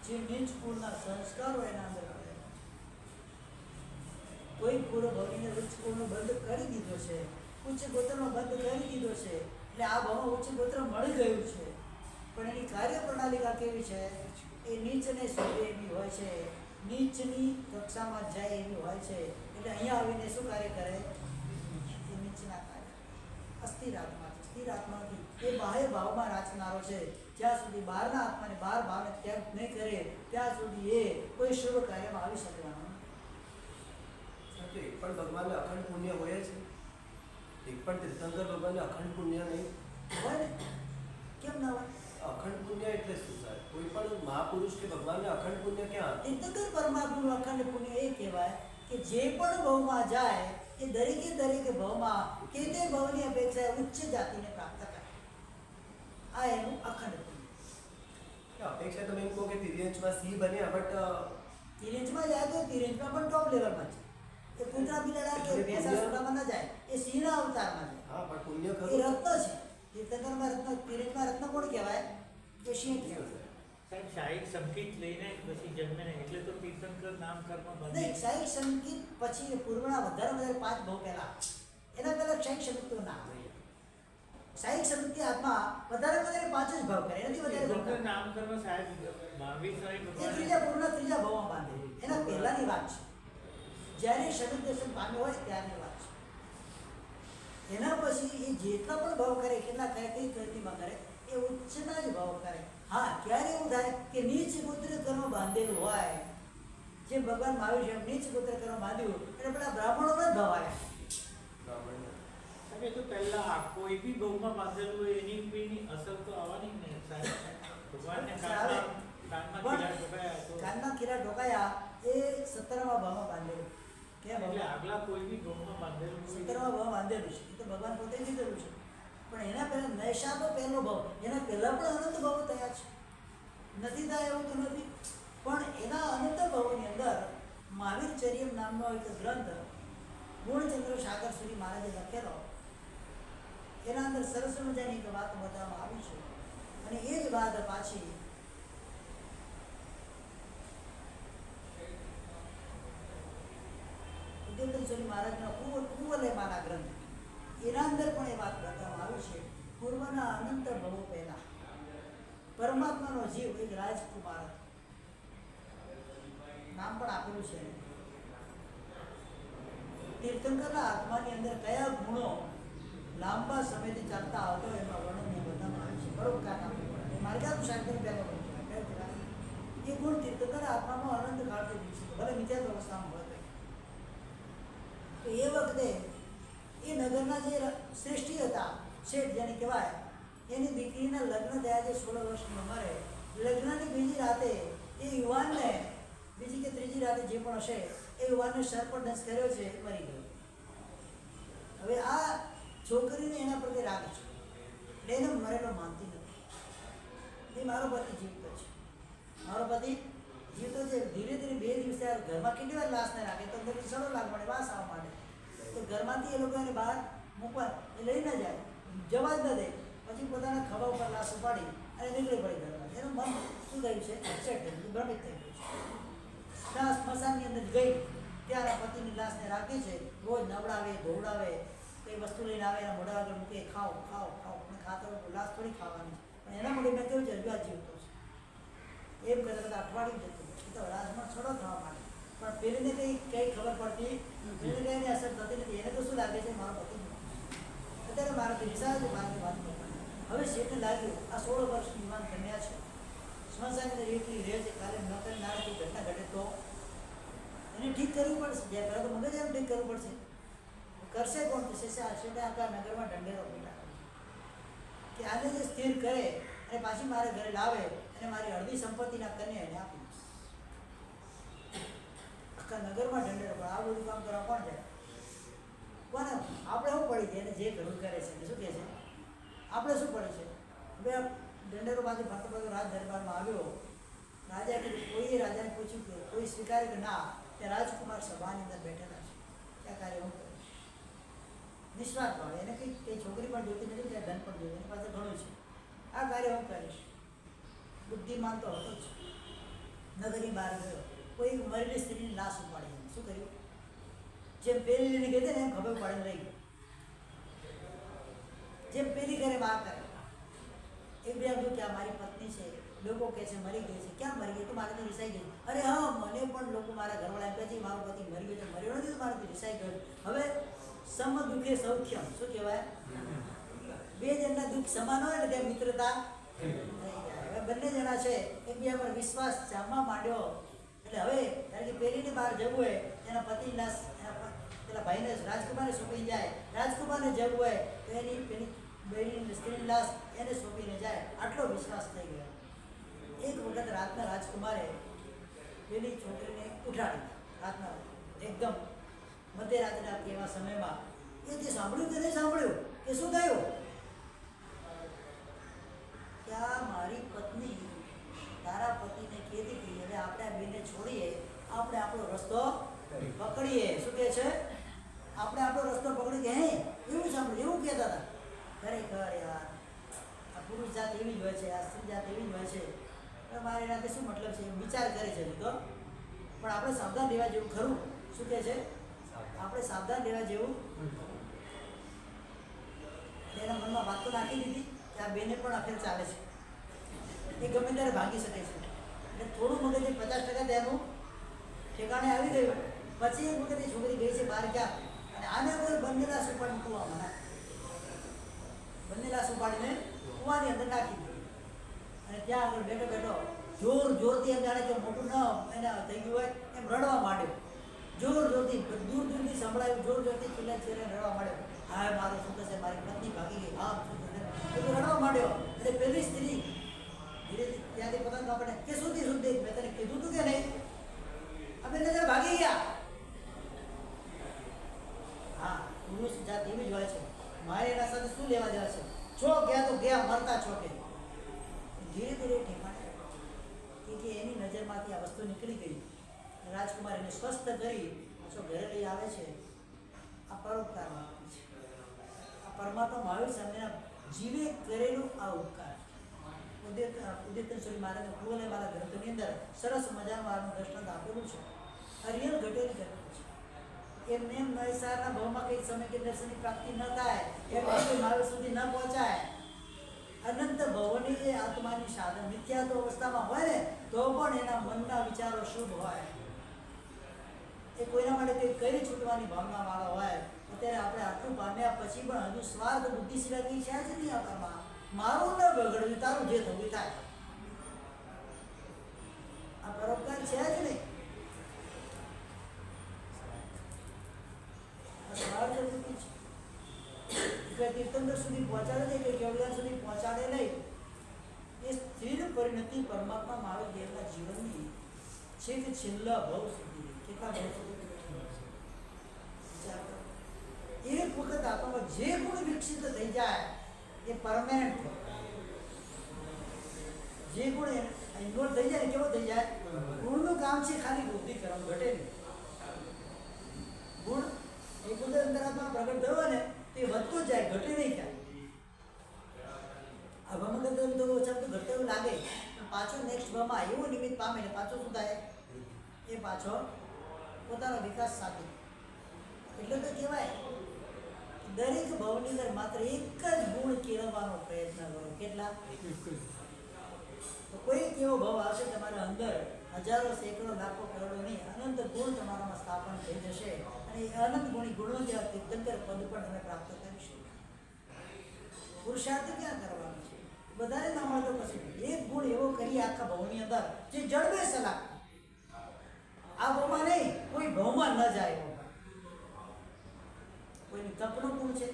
જે નીચ કુળના સંસ્કારો એના અંદર પડેલા છે. કોઈ પૂર્વ ભવીને ઉચ્ચ કુળનો બંધ કરી દીધો છે, ઉચ્ચ ગોત્રનો બંધ કરી દીધો છે, એટલે આ ભાવમાં ઉચ્ચ ગોત્ર મળી ગયું છે, પણ એની કાર્યપ્રણાલિકા કેવી છે? એ નીચને શોધે એવી હોય છે, નીચની કક્ષામાં જાય એવી હોય છે. એટલે અહીંયા આવીને શું કાર્ય કરે? એ નીચના કાર્ય. અસ્થિર આત્મા છે. સ્થિર આત્માથી એ બાહ્ય ભાવમાં રાચનારો છે. જ્યાં સુધી બહારના આત્માને બહાર ભાવને ત્યાગ નહીં કરે ત્યાં સુધી એ કોઈ શુભ કાર્યમાં આવી શકવાનો એક પણ ભગવાનને અખંડ પુણ્ય હોય છે? એક પણ તીર્થંકર ભગવાનને અખંડ પુણ્ય નહીં હોય ને? કેમ ના હોય? અખંડ પુણ્ય એટલે શું સાહેબ? કોઈ પણ મહાપુરુષ કે ભગવાનને અખંડ પુણ્ય ક્યાં? તીર્થંકર પરમાત્માનું અખંડ પુણ્ય એ કહેવાય કે જે પણ ભાવમાં જાય એ દરેકે ભાવમાં તે ભાવની અપેક્ષા ઉચ્ચ જાતિને પ્રાપ્ત કરે. આ એનું અખંડ પુણ્ય. અપેક્ષા તમે એમ કહો કે તિર્યંશમાં સિંહ બન્યા, બટ તિરેંજમાં જાય તો તિરેંજમાં પણ ટોપ લેવલમાં છે. એ કૂતરા બિલાડા કે ભેંસા સુરામાં ન જાય, એ સિંહના અવતારમાં જાય. હા, પણ પુણ્ય એ ખરું. રત્ન છે. તીર્થંકરમાં રત્ન, તિરેંજમાં રત્ન કોણ કહેવાય? કે સિંહ કહેવાય. સાહેબ શાહીક સંકેત લઈને પછી જન્મે ને એટલે તો તીર્થંકર નામ કર્મ બંને. નહીં, શાહીક સંકેત પછી પૂર્વના વધારે 5 ભાવ પહેલા, એના પહેલા શાહીક સંકેતો ના આવે. શાહીક સંકેત આત્મા વધારે 5 જ ભાવ કરે, એનાથી વધારે ભાવ તીર્થંકર કરે. નામ કર્મ સાહેબ મહાવીર સ્વામી એ ભગવાન ત્રીજા ભાવમાં બાંધે. એના પહેલાની વાત છે, જ્યારે શરીર દર્શન પામ્યો હોય ત્યારની વાત છે. એના પછી એ જેટલા પણ ભાવ કરે, કેટલા કરે, કઈ ધરતીમાં કરે, એ ઉચ્ચના જ ભાવ કરે. હા, ક્યારે એવું થાય કે નીચ ગોત્ર કર્મ બાંધેલું હોય, જે ભગવાન મહાવીર છે નીચ ગોત્ર કર્મ બાંધ્યું એટલે પેલા બ્રાહ્મણોનો જ ભાવ આવે. બ્રાહ્મણને. સાહેબ એ તો પહેલા કોઈ બી ગૌમાં બાંધેલું હોય એની કોઈની અસર તો આવવાની જ નહીં સાહેબ. ભગવાનને અસર આવે. કામના કાનમાં પણ કીડા ઢોકાયા તો કાનના કીડા ઢોકાયા એ 17મા ભાવમાં બાંધેલું. કેમ એટલે આગલા કોઈ બી ગોળમાં બાંધેલું હોય. 17મા ભાવ બાંધેલું છે. એ તો ભગવાન પોતે કીધેલું છે. પણ એના પહેલા નૈશાનો પહેલો ભાવ, એના પહેલા પણ અનંત ભાવો થયા છે. નથી થાય એવું તો નથી, પણ એના અનંત ભાવોની અંદર મહાવીર ચરિયમ નામનો એક ગ્રંથ ગુણચંદ્ર સાગર શ્રી મહારાજે લખેલો, એના અંદર સરસ મજાની એક વાત બતાવવામાં આવી છે. અને એ જ વાત પાછી ઉદ્યોગેશ્વરી મહારાજના કુંવલેમાના ગ્રંથ, એના અંદર પણ એ વાત બતાવવામાં આવી છે. પૂર્વના અનંત ભવો પહેલા પરમાત્માનો જીવ એક રાજકુમાર હતો. નામ પણ આપેલું છે. તીર્થંકરના આત્માની અંદર કયા ગુણો લાંબા સમયથી ચાલતા આવતો એમાં વર્ણન બતાવવામાં આવે છે. પરોપકાર નામ માર્ગાનુસાર એ ગુણ તીર્થંકર આત્મામાં અનંત કાળથી દિવસે ભલે મિથ્યાત્વ અવસ્થામાં હોય તો એ વખતે એ નગરના જે શ્રેષ્ઠી હતા, શેઠ જેને કહેવાય, એની દીકરીના લગ્ન થયા છે 16 વર્ષની ઉંમરે. લગ્નની બીજી રાતે એ યુવાનને, બીજી કે ત્રીજી રાતે જે પણ હશે, એ યુવાનને સર્પ દંશ કર્યો છે, મરી ગયો. હવે આ છોકરીને એના પ્રત્યે રાગ છે, એટલે એને મરેલો માનતી નથી. એ મારો પતિ જીવતો છે, મારો પતિ જીવતો છે. ધીરે ધીરે 2 દિવસે ઘરમાં કેટલી વાર લાશને રાખે તો અંદરથી સડો લાગ મળે, વાસ આવવા માંડે. તો ઘરમાંથી એ લોકો એને બહાર મૂકવા એ લઈ ન જાય, જવા જ ન દે. પછી પોતાના ખભા ઉપર લાશ ઉપાડી અને નીકળી પડી ઘરમાં. એનું મન શું થયું છે? અપસેટ થઈ ગયું, ભ્રમિત થઈ ગયું છે. સ્મશાનની અંદર ગઈ ત્યારે પતિની લાશને રાખે છે, રોજ નવડાવે, ધોવડાવે, કઈ વસ્તુ લઈને આવે, એના મોઢા આગળ મૂકે, ખાઓ ખાઓ ખાઓ. પણ ખાતો લાશ થોડી ખાવાની છે, પણ એના મોઢે મેં કેવું છે, હજુ આ જીવતો છે. એમ કરતા કરતા અઠવાડિયું જતું, એ તો લાશમાં છોડો થવા માંડે. પણ પેલીને કઈ ખબર પડતી, પેલીને કઈ અસર થતી નથી. એને તો શું લાગે છે, મારો પતિ અત્યારે મારાથી રિસાય છે, મારાથી વાત કરતા. હવે શેઠને લાગ્યું આ 16 વર્ષની યુવાન કન્યા છે, સ્મશાનની એટલી રહે છે, કાલે ન કરી નાણાથી ઘટના ઘટે તો એને ઠીક કરવું પડશે. જ્યાં પહેલાં તો મગજ એમ ઠીક કરવું પડશે. કરશે કોણ? તો શેઠે આખા નગરમાં ઢંઢેરો પીડા કે આને જે સ્થિર કરે અને પાછી મારે ઘરે લાવે અને મારી અડધી સંપત્તિના કન્યા એને આપી દઈશ. આખા નગરમાં ઢંઢેરો. પણ આ બધું કામ કરવા કોણ જાય? કોને? આપણે શું પડી છે? એને જે કરવું કરે છે. શું કહે છે? આપણે શું પડે છે? હવે ઢંઢેરો બાજુ ફરતો ફરતો રાજ દરબારમાં આવ્યો. રાજા કીધું, કોઈએ રાજાને પૂછ્યું કે કોઈ સ્વીકારે કે ના, તે રાજકુમાર સભાની અંદર બેઠેલા છે, ત્યાં કાર્ય હું કરીશ. નિસ્વાર્થ ભાવે, એને કંઈ છોકરી પણ જોતી નથી, ત્યાં ધન પણ જોયું, એની પાસે ઘણું છે. આ કાર્ય હું કરીશ. બુદ્ધિમાન તો હતો જ. નગરની બહાર ગયો, કોઈ મરેલી સ્ત્રીની લાશ ઉપાડી. શું કર્યું? જેમ પેલી લઈને ગઈ હતી ને એમ ખબર પાડીને લઈ ગયો. જેમ પેલી કરે બહાર કરે. એક બે આમ કે આ મારી પત્ની છે, લોકો કહે છે મરી ગઈ છે. ક્યાં મરી ગઈ? તો મારાથી રિસાઈ ગઈ. અરે હા, મને પણ લોકો મારા ઘરવાળા કહે છે મારો પતિ મરી ગયો છે. મર્યો નથી તો મારાથી રિસાઈ ગયો. હવે સમ દુઃખે સૌખ્યમ. શું કહેવાય? 2 જણના દુઃખ સમાન હોય ને ત્યાં મિત્રતા થઈ જાય. હવે બંને જણા છે, એકબીજા પર વિશ્વાસ જામવા માંડ્યો. એટલે હવે કારણ કે પેલીને બહાર જવું હોય, એના પતિની લાશ પેલા ભાઈને રાજકુમારને સોંપી જાય. રાજકુમારને જવું હોય તો એની પેલી બેડીની સ્ત્રીની લાશ એને સોંપીને જાય. આટલો વિશ્વાસ થઈ ગયો. એક વખત રાતના રાજકુમારે પેલી છોકરીને ઉઠાડી. રાતના એકદમ મધ્યરાત્રિના એવા સમયમાં એ જે સાંભળ્યું કે નહીં સાંભળ્યું કે શું થયું? કે આ મારી પત્ની તારા પતિને કહેતી હતી, હવે આપણે આ બેને છોડીએ, આપણે આપણો રસ્તો પકડીએ. શું કહે છે? આપણે આપણો રસ્તો પકડી કે હે એવું સાંભળ્યું, એવું કહેતા હતા. ખરેખર યાર, આ પુરુષ જાત એવી જ હોય છે, આ સ્ત્રી જાત એવી જ હોય છે. મારે એનાથી શું મતલબ છે? વિચાર કરે છે તો. પણ આપણે સાવધાન રહેવા જેવું ખરું. શું કહે છે? આપણે સાવધાન રહેવા જેવું. એના મનમાં વાત તો નાખી દીધી કે આ બેને પણ અફેર ચાલે છે, એ ગમે ત્યારે ભાગી શકે છે. એટલે થોડું મગજ 50% તેનું ઠેકાણે આવી ગયું. પછી એક વખત એ છોકરી ગઈ છે બહાર ક્યાં, અને આને કોઈ બંને લાશ ઉપાડીને કૂવામાં નાખી. બંને લાશ ઉપાડીને કૂવાની અંદર નાખી દીધી. અને ત્યાં આગળ બેઠો બેઠો જોર જોરથી એમ જાણે કે મોટું ન એને થઈ ગયું હોય એમ રડવા માંડ્યો. જોર જોરથી, દૂર દૂરથી સંભળાયું, જોર જોરથી ચીલા ચીરે રડવા માંડ્યો. હા મારું શું થશે, મારી પત્ની ભાગી ગઈ, હા શું થશે, એ તો રડવા માંડ્યો. એટલે પેલી સ્ત્રી ધીરે ધીરે ત્યાંથી પતંગ આપણે કે સુધી સુધી મેં તને કીધું તું કે નહીં આપણે નજર ભાગી ગયા. હા પુરુષ જાત એવી જ હોય છે. મારે એના સાથે શું લેવા દેવા છે? છો ગયા તો ગયા, મરતા છો કે. ધીરે ધીરે ઠેકાણે કે એની નજરમાંથી આ વસ્તુ નીકળી ગઈ. રાજકુમાર એને સ્વસ્થ કરી પાછો ઘરે લઈ આવે છે. આ પરોપકારમાં છે. આ પરમાત્મા મહાવીર સ્વામીના જીવે કરેલું આ ઉપકાર. ઉદિત સુધી મારે પૂર્વને મારા ગ્રંથોની અંદર સરસ મજાનું આનું દ્રષ્ટાંત આપેલું છે. આ રિયલ ઘટેલી ઘટના છે. એમને એમ નૈસારના ભાવમાં કંઈ સમય કે દર્શનની પ્રાપ્તિ ન થાય, એમ મહાવીર સુધી ન પહોંચાય. અનંત ભવોની જે આત્માની સાધન મિથ્યા તો અવસ્થામાં હોય ને તો પણ એના મનના વિચારો શુભ હોય. એ કોઈના માટે કંઈ કરી છૂટવાની ભાવના વાળો હોય. અત્યારે આપણે આટલું પામ્યા પછી પણ હજુ સ્વાર્થ બુદ્ધિ સિવાય કંઈ છે જ નહીં આપણામાં. મારું ન બગડ્યું, તારું જે થવું થાય. આ પરોપકાર છે જ નહીં. આ સ્વાર્થ બુદ્ધિ છે. તીર્થંકર સુધી પહોંચાડે નહીં, કે કેવડિયા સુધી પહોંચાડે નહીં. એ સ્થિર પરિણતિ પરમાત્મા મહાવીર દેવના જીવનની છે કે છેલ્લા ભાવ સુધી. કેટલા ભાવ સુધી? એક વખત આપણામાં જે ગુણ વિકસિત થઈ જાય એ પરમેનન્ટ. જે ગુણ ઇન્વોલ્વ થઈ જાય ને કેવો થઈ જાય? ગુણનું કામ છે ખાલી વૃદ્ધિ કરવાનું, ઘટે નહીં. ગુણ એક વખત અંતરાત્મા પ્રગટ થયો ને તે વધતો જ જાય, ઘટે નહીં જાય. આ ભ્રમ કરતા તો ઓછા તો ઘટે એવું લાગે, પણ પાછો નેક્સ્ટ ભ્રમમાં એવું નિમિત્ત પામે ને પાછો શું થાય? એ પાછો પોતાનો વિકાસ સાધે. એટલે તો કહેવાય દરેક ભાવની અંદર માત્ર એક જ ગુણ કેળવવાનો પ્રયત્ન કરો. કેટલા? તો કોઈ કેવો ભાવ આવશે તમારા અંદર, હજારો સેંકડો લાખો કરોડો નહીં, અનંત ગુણ તમારામાં સ્થાપન થઈ જશે. અને એ અનંત ગુણી ગુણો જેવા તીર્થંકર પદ પણ તમે પ્રાપ્ત કરીશું. પુરુષાર્થ ક્યાં કરવાનો છે? બધાને ના મળતો પછી એક ગુણ એવો કરી આખા ભાવની અંદર જે જળવે સલાહ. આ ભાવમાં નહીં, કોઈ ભાવમાં ન જાય. કોઈને તપનો ગુણ છે,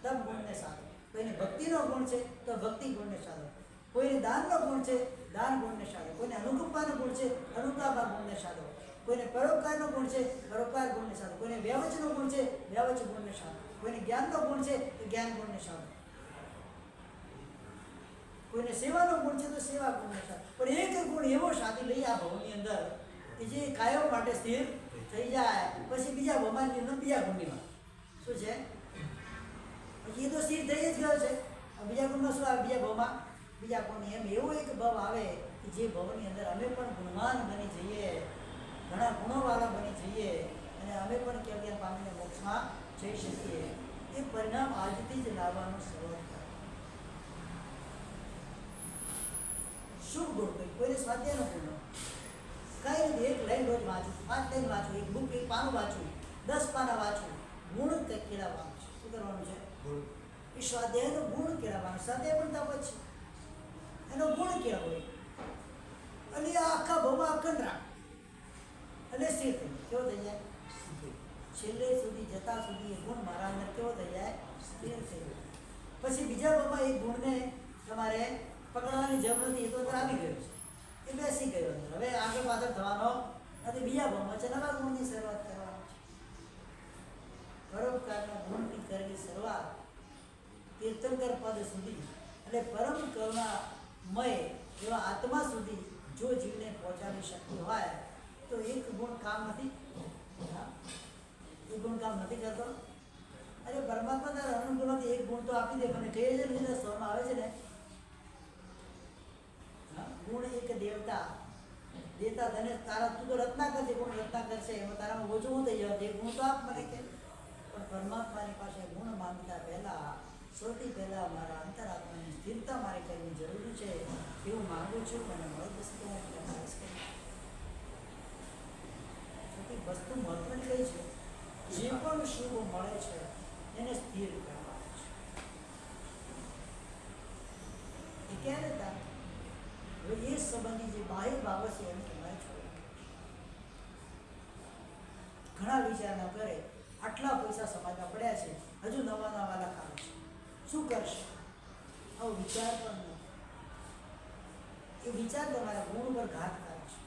તપ ગુણને સાધો. કોઈને ભક્તિનો ગુણ છે તો ભક્તિ ગુણને સાધો. કોઈને દાનનો ગુણ છે, દાન ગુણને સાધો. કોઈને અનુકંપાનો ગુણ છે, અનુકંપા ગુણને સાધો. કોઈને પરોપકારનો ગુણ છે, પરોપકાર ગુણને સાધો. કોઈને વ્યવચનો ગુણ છે, વ્યવચ ગુણને સાધો. કોઈને જ્ઞાનનો ગુણ છે તો જ્ઞાન ગુણને સાધો. કોઈને સેવાનો ગુણ છે તો સેવા ગુણને સાધો. પણ એક ગુણ એવો સાધી લઈ આ ભવની અંદર કે જે કાયમ માટે સ્થિર થઈ જાય. પછી બીજા ભવમાનની અંદર બીજા ગુણની શું છે? પછી એ તો સ્થિર થઈ જ ગયો છે. બીજા ગુણમાં શું આવે? બીજા ભાવમાં બીજા ગુણની એમ એવો એક ભાવ આવે કે જે ભાવની અંદર અમે પણ ગુણવાન બની જઈએ, ઘણા ગુણોવાળા બની જઈએ અને અમે પણ કેવડિયા પામીને મોક્ષમાં જઈ શકીએ. એ પરિણામ આજથી જ લાવવાનું શરૂઆત કરે. શુભ ગુણ કોઈ કોઈને સ્વાધ્યાયનો ગુણ કાંઈ નથી. એક લાઈન રોજ વાંચું, 5 લાઈન વાંચું, એક બુક એક પાનું વાંચું, 10 પાના વાંચું. ગુણ કેળવવાનું છે. શું કરવાનું છે? એ સ્વાધ્યાયનો ગુણ કેળવવાનો. સ્વાધ્યાય પણ તપ જ છે, એનો ગુણ કેળવો. અને આ આખા ભાવમાં અખંડ રાખ અને સ્થિર થઈ કેવો થઈ જાય? છેલ્લે સુધી જતા સુધી એ ગુણ મારા અંદર કેવો થઈ જાય? સ્થિર થઈ જાય. પછી બીજા ભાવમાં એ ગુણને તમારે પકડવાની જરૂર નથી. એ તો અંદર આવી ગયો છે, એ બેસી ગયો અંદર. હવે આગળ પાછળ થવાનો નથી. બીજા ભાવમાં છે નવા ગુણની શરૂઆત કરવાની છે. પરોપકારના ગુણની કરેલી શરૂઆત તીર્થંકર પદ સુધી એટલે પરમ કરુણામય એવા આત્મા સુધી જો જીવને પહોંચાડી શકતી હોય તો એક ગુણ કામ નથી. એ ગુણ કામ નથી કરતો. અરે પરમાત્મા તારા અનુકૂળથી એક ગુણ તો આપી દે. મને કહીએ છે ને સ્વરમાં આવે છે ને ગુણ એક દેવતા દેતા તને તારા તું તો રત્ના કરશે, ગુણ રત્ના કરશે, એમાં તારામાં ઓછું થઈ જાય. એ ગુણ તો આપ મને કે. પણ પરમાત્માની પાસે ગુણ માંગતા પહેલા સૌથી પહેલા મારા અંતરાત્માની સ્થિરતા મારે કરવી જરૂરી છે. એવું માગું છું અને મળી જશે તો હું પ્રયાસ કરીશ. સૌથી વસ્તુ મહત્વની કઈ છે? જે પણ શુભ મળે છે એને સ્થિર કરવાનું છે. એ ક્યારે હતા? હવે એ સંબંધી જે બાહ્ય બાબત છે એને તમારે છોડવા. ઘણા વિચાર ન કરે. આટલા પૈસા સમાજમાં પડ્યા છે, હજુ નવા નવા લખાવે છે, શું કરશે? આવો વિચાર પણ ન. એ વિચાર તમારા ગુણ ઉપર ઘાત કરે છે.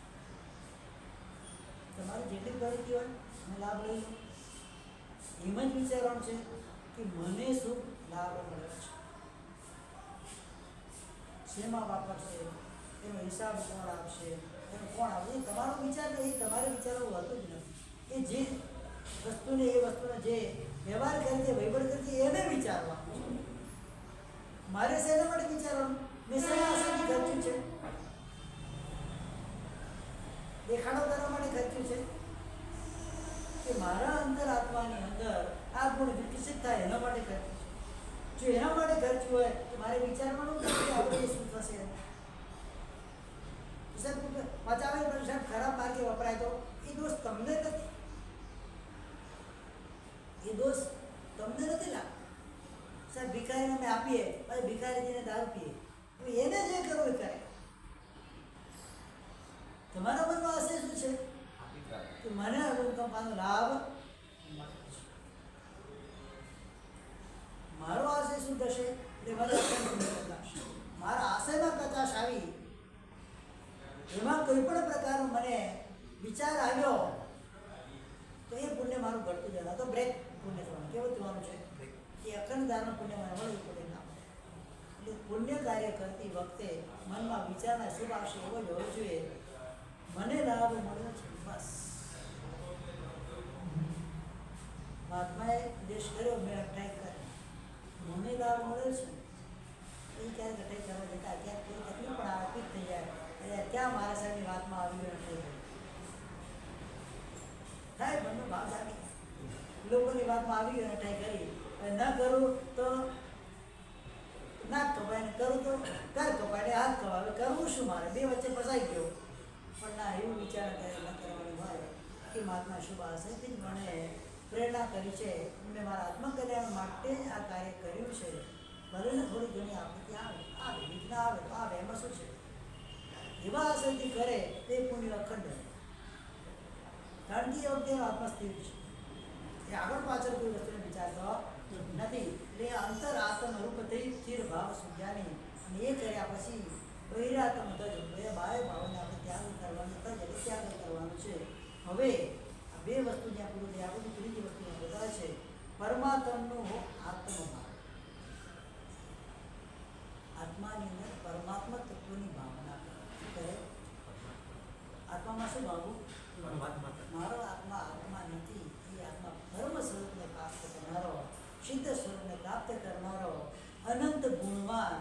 તમારી જેટલી પ્રવૃત્તિ હોય એને લાભ લઈ લો. એમ જ વિચારવાનું છે કે મને શું લાભ મળે છે, શેમાં વાપરશે, એનો હિસાબ કોણ આપશે, એનો કોણ આપશે, એ તમારો વિચાર એ તમારે વિચારવું હોતું જ નથી. એ જે વસ્તુને જે વ્યવહાર કરે છે, વહીવટ કરે છે, એને વિચારવાનું છે. મારે શેના માટે વિચારવાનું? મેં શેના આશયથી ખર્ચ્યું છે? દેખાડો કરવા માટે ખર્ચ્યું છે કે મારા અંતરાત્માની અંદર આ ગુણ વિકસિત થાય એના માટે ખર્ચ્યું છે? જો એના માટે ખર્ચ્યું હોય તો મારે વિચારવાનું નથી આપણે શું થશે. પચાવે પૈસા ખરાબ માર્ગે વપરાય તો એ દોષ તમને નથી, એ દોષ તમને નથી લાગતો. સાહેબ ભિખારીને અમે આપીએ, પછી ભિખારીજીને દારૂ પીએ, તો એને જે કરવું એ કરે. તમારા મનમાં હશે શું છે કે મને અનુકંપાનો લાભ મારો આશય શું થશે એટલે મને કચાશ, મારા આશયમાં કચાશ આવી, એમાં કોઈ પણ પ્રકારનો મને વિચાર આવ્યો તો એ પુણ્ય મારું ઘટતું જવાનું. તો બ્રેક પુણ્ય થવાનું. કેવું થવાનું છે કે અખંડ દાનનું પુણ્ય મને મળે, પુણ્ય ના મળે. એટલે પુણ્ય કાર્ય કરતી વખતે મનમાં વિચારના શુભ આવશે એવો જ હોવો જોઈએ, મને લાભ મળ્યો છે બસ. મહાત્માએ ઉપદેશ કર્યો, મેં અટાઈ કરી, મને લાભ મળ્યો છે. એ ક્યારેક અટાઈ કરવા જતા ક્યાંક કોઈ તકલીફ પણ આર્થિક થઈ જાય, એટલે ક્યાં મારા સાહેબની વાતમાં આવી ગયો અટાઈ કરી થાય, મને ભાવ જાગી લોકોની વાતમાં આવી ગયો અટાઈ કરી. ન કરું તો નાક કપાય, ને કરું તો કર કપાય, ને હાથ કપાય. કરવું શું મારે? બે વચ્ચે ફસાઈ ગયો. પણ ના, એવું વિચાર કરે ન કરવાનું હોય કે મહાત્મા શુભ આશયથી જ મને પ્રેરણા કરી છે, મેં મારા આત્મકલ્યાણ માટે જ આ કાર્ય કર્યું છે. ભલે ને થોડી ઘણી આપત્તિ આવે, વિઘ્ન આવે તો આવે, એમાં શું છે? એવા આશયથી કરે તે પુણ્ય અખંડ. કારણ કે એ વખતે આત્મા સ્થિર છે, એ આગળ પાછળ કોઈ વસ્તુને વિચારતો નથી. એટલે અંતર આત્મ રૂપથી સ્થિર ભાવ સુજાની, અને એ કર્યા પછી બહિરાત્મ તજ, બે બાહ્ય ભાવને આપણે ત્યાગ કરવાનું, તજ એટલે ત્યાગ કરવાનું છે. હવે આ બે વસ્તુ જ્યાં પૂરું થયા પછી ત્રીજી વસ્તુ બધા છે પરમાત્માનું આત્મભાવ. આત્માની અંદર પરમાત્મા તત્વની ભાવના કરે. આત્મામાં શું ભાવવું? મારો આત્મા આત્મા નથી, એ આત્મા ધર્મ સ્વરૂપને પ્રાપ્ત કરનારો, સિદ્ધ સ્વરૂપને પ્રાપ્ત કરનારો, અનંત ગુણવાન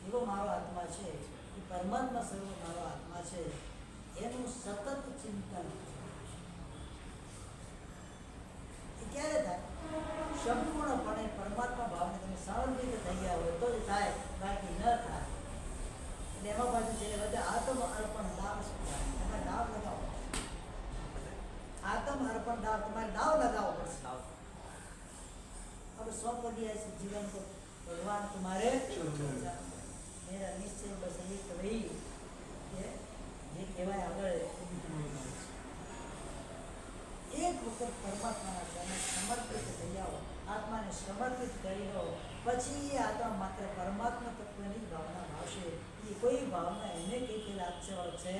એવો મારો આત્મા છે. એ પરમાત્મા સ્વરૂપ મારો આત્મા છે. એનું સતત ચિંતન એ ક્યારે થાય? સંપૂર્ણપણે પરમાત્મા ભાવને તમે સમર્પિત થઈ ગયા હોય તો જ થાય, બાકી ન થાય. એટલે એમાં પાછું છે બધા આત્મ અર્પણ દાવ, તમે દાવ લગાવો, આત્મ અર્પણ દાવ, તમારે દાવ લગાવવો પડશે. अब 100 दिया इस जीवन को भगवान तुम्हारे मेरा निश्चय बस एक वही ये कहेवाय આગળ એક વખત પરમાત્માના ચરણે સમર્પિત થઈ જાઓ, આત્માને સમર્પિત કરી લો, પછી એ આત્મા માત્ર પરમાત્મા તત્વની ભાવના ભાવશે. એ કોઈ ભાવના એને કઈ લાગશે છે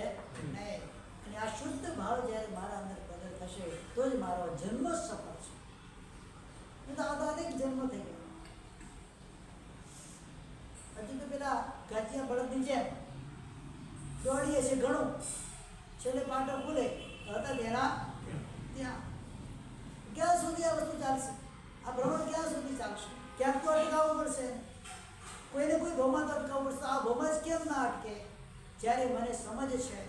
નહીં. અને આ શુદ્ધ ભાવ જ્યારે મારા અંદર પ્રગટ થશે તો જ મારો જન્મ સફળ છે. તો આ તો અનેક જન્મ થઈ ગયો. હજી તો પેલા ગાજિયા બળદની જેમ દોડીએ છે ઘણું, છેલ્લે પાટો ખુલે હતા તેના ત્યાં. ક્યાં સુધી આ વસ્તુ ચાલશે? આ ભ્રમણ ક્યાં સુધી ચાલશે? ક્યાંક તો અટકાવવું પડશે, કોઈને કોઈ ભવમાં તો અટકાવવું પડશે. આ ભવમાં જ કેમ ના અટકે? જ્યારે મને સમજ છે,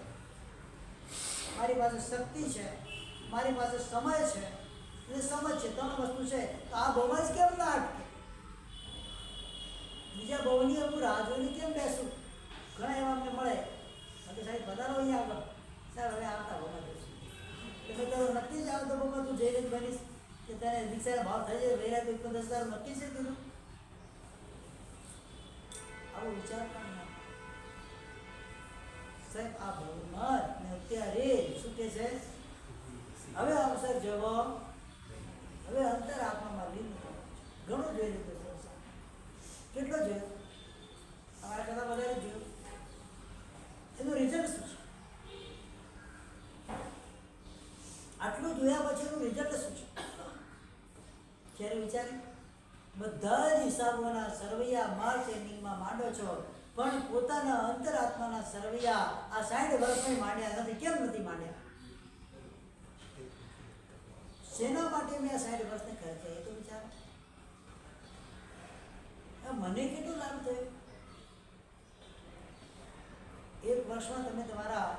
મારી પાસે શક્તિ છે, મારી પાસે સમય છે, એટલે સમજ છે, ત્રણ વસ્તુ છે, તો આ ભવમાં જ કેમ ના અટકે? બીજા ભવની હું રાહ જોઈને કેમ બેસું? ઘણા એવા અમને મળે, સાહેબ પધારો અહીંયા આગળ, સાહેબ હવે આવતા ભવમાં જઈશું. એટલે તારું નક્કી જ આવતો ભવમાં તું જઈને જ બનીશ કે તને દીક્ષાના ભાવ થઈ જાય, વૈરાગ 10,000 નક્કી છે કીધું? આવો વિચાર પણ ના. સાહેબ આ ભવમાં ને અત્યારે શું કે છે? હવે અવસર જવો, હવે અંતર આત્મામાં લીન ઘણું જોઈ લીધું સંસાર. કેટલો જોયો? અમારા કરતા વધારે જોયું. એનું રિઝલ્ટ શું છે? આટલું જોયા પછી એનું રિઝલ્ટ શું છે? ક્યારે વિચારે? બધા જ હિસાબોના સરવૈયા માર્ચ એન્ડિંગમાં માંડો છો, પણ પોતાના અંતરાત્માના સરવૈયા આ 60 વર્ષમાં માંડ્યા નથી. કેમ નથી માંડ્યા? શેના માટે મેં આ 60 વર્ષને ખર્ચ્યા એ તો વિચારો. મને કેટલું લાભ થયો? એક વર્ષમાં તમે તમારા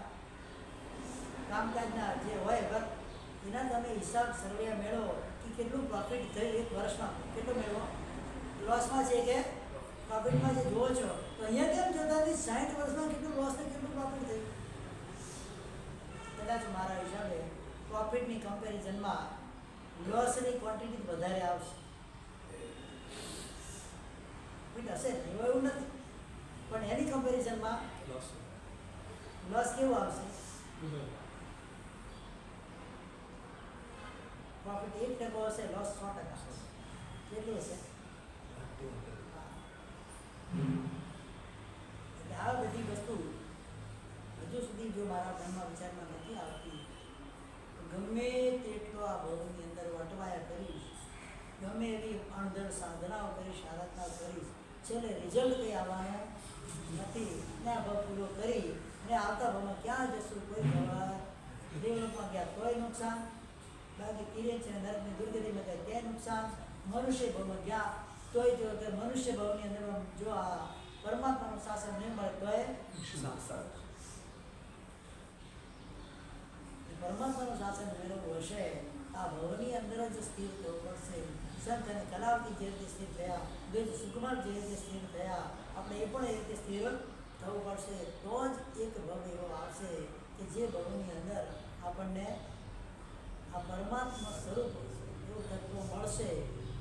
કામકાજના જે હોય વર્ક એના તમે હિસાબ સરવૈયા મેળવો કે કેટલું પ્રોફિટ થયું એક વર્ષમાં, કેટલું મેળવો, લોસમાં છે કે પ્રોફિટમાં જે જુઓ છો. તો અહીંયા કેમ જોતા નથી 60 વર્ષમાં કેટલું લોસ ને કેટલું પ્રોફિટ થયું? કદાચ મારા હિસાબે પ્રોફિટની કમ્પેરિઝનમાં લોસની ક્વોન્ટિટી વધારે આવશે. હશે એવું નથી, પણ એની કમ્પેરિઝનમાં લોસ કેવું આવશે? પ્રોફિટ 1% હશે, લોસ 100% હશે. કેટલું હશે? એટલે આ બધી વસ્તુ હજુ સુધી જો મારા મનમાં વિચારમાં નથી આવતી, ગમે તેટલો આ ભવની અંદર અટવાયા કરીશ, ગમે એવી અણધડ સાધનાઓ કરીશ, આરાધનાઓ કરીશ, છેલ્લે રિઝલ્ટ કંઈ આવવાનો નથી. ને આ ભાવ પૂરો કરી અને આવતા ભાવમાં ક્યાં જશું? કોઈ ખબર દેવલોકમાં ગયા તોય નુકસાન, બાકી તીરે છે નરકની દુર્ગતિમાં ગયા ત્યાં નુકસાન, મનુષ્ય ભાવમાં ગયા તોય જો કે મનુષ્ય ભાવની અંદર જો આ પરમાત્માનું શાસન નહીં મળે તોય પરમાત્માનું શાસન મેળવવું હશે આ ભવની અંદર જ સ્થિર થવું પડશે. સંત અને કલાવતી જે રીતે સ્થિર થયા, દ્વેજ સુકુમાર જે રીતે સ્થિર થયા, આપણે એ પણ એ રીતે સ્થિર થવું પડશે. તો જ એક ભવ એવો આવશે કે જે ભવની અંદર આપણને આ પરમાત્મા સ્વરૂપ એવું તત્વ મળશે.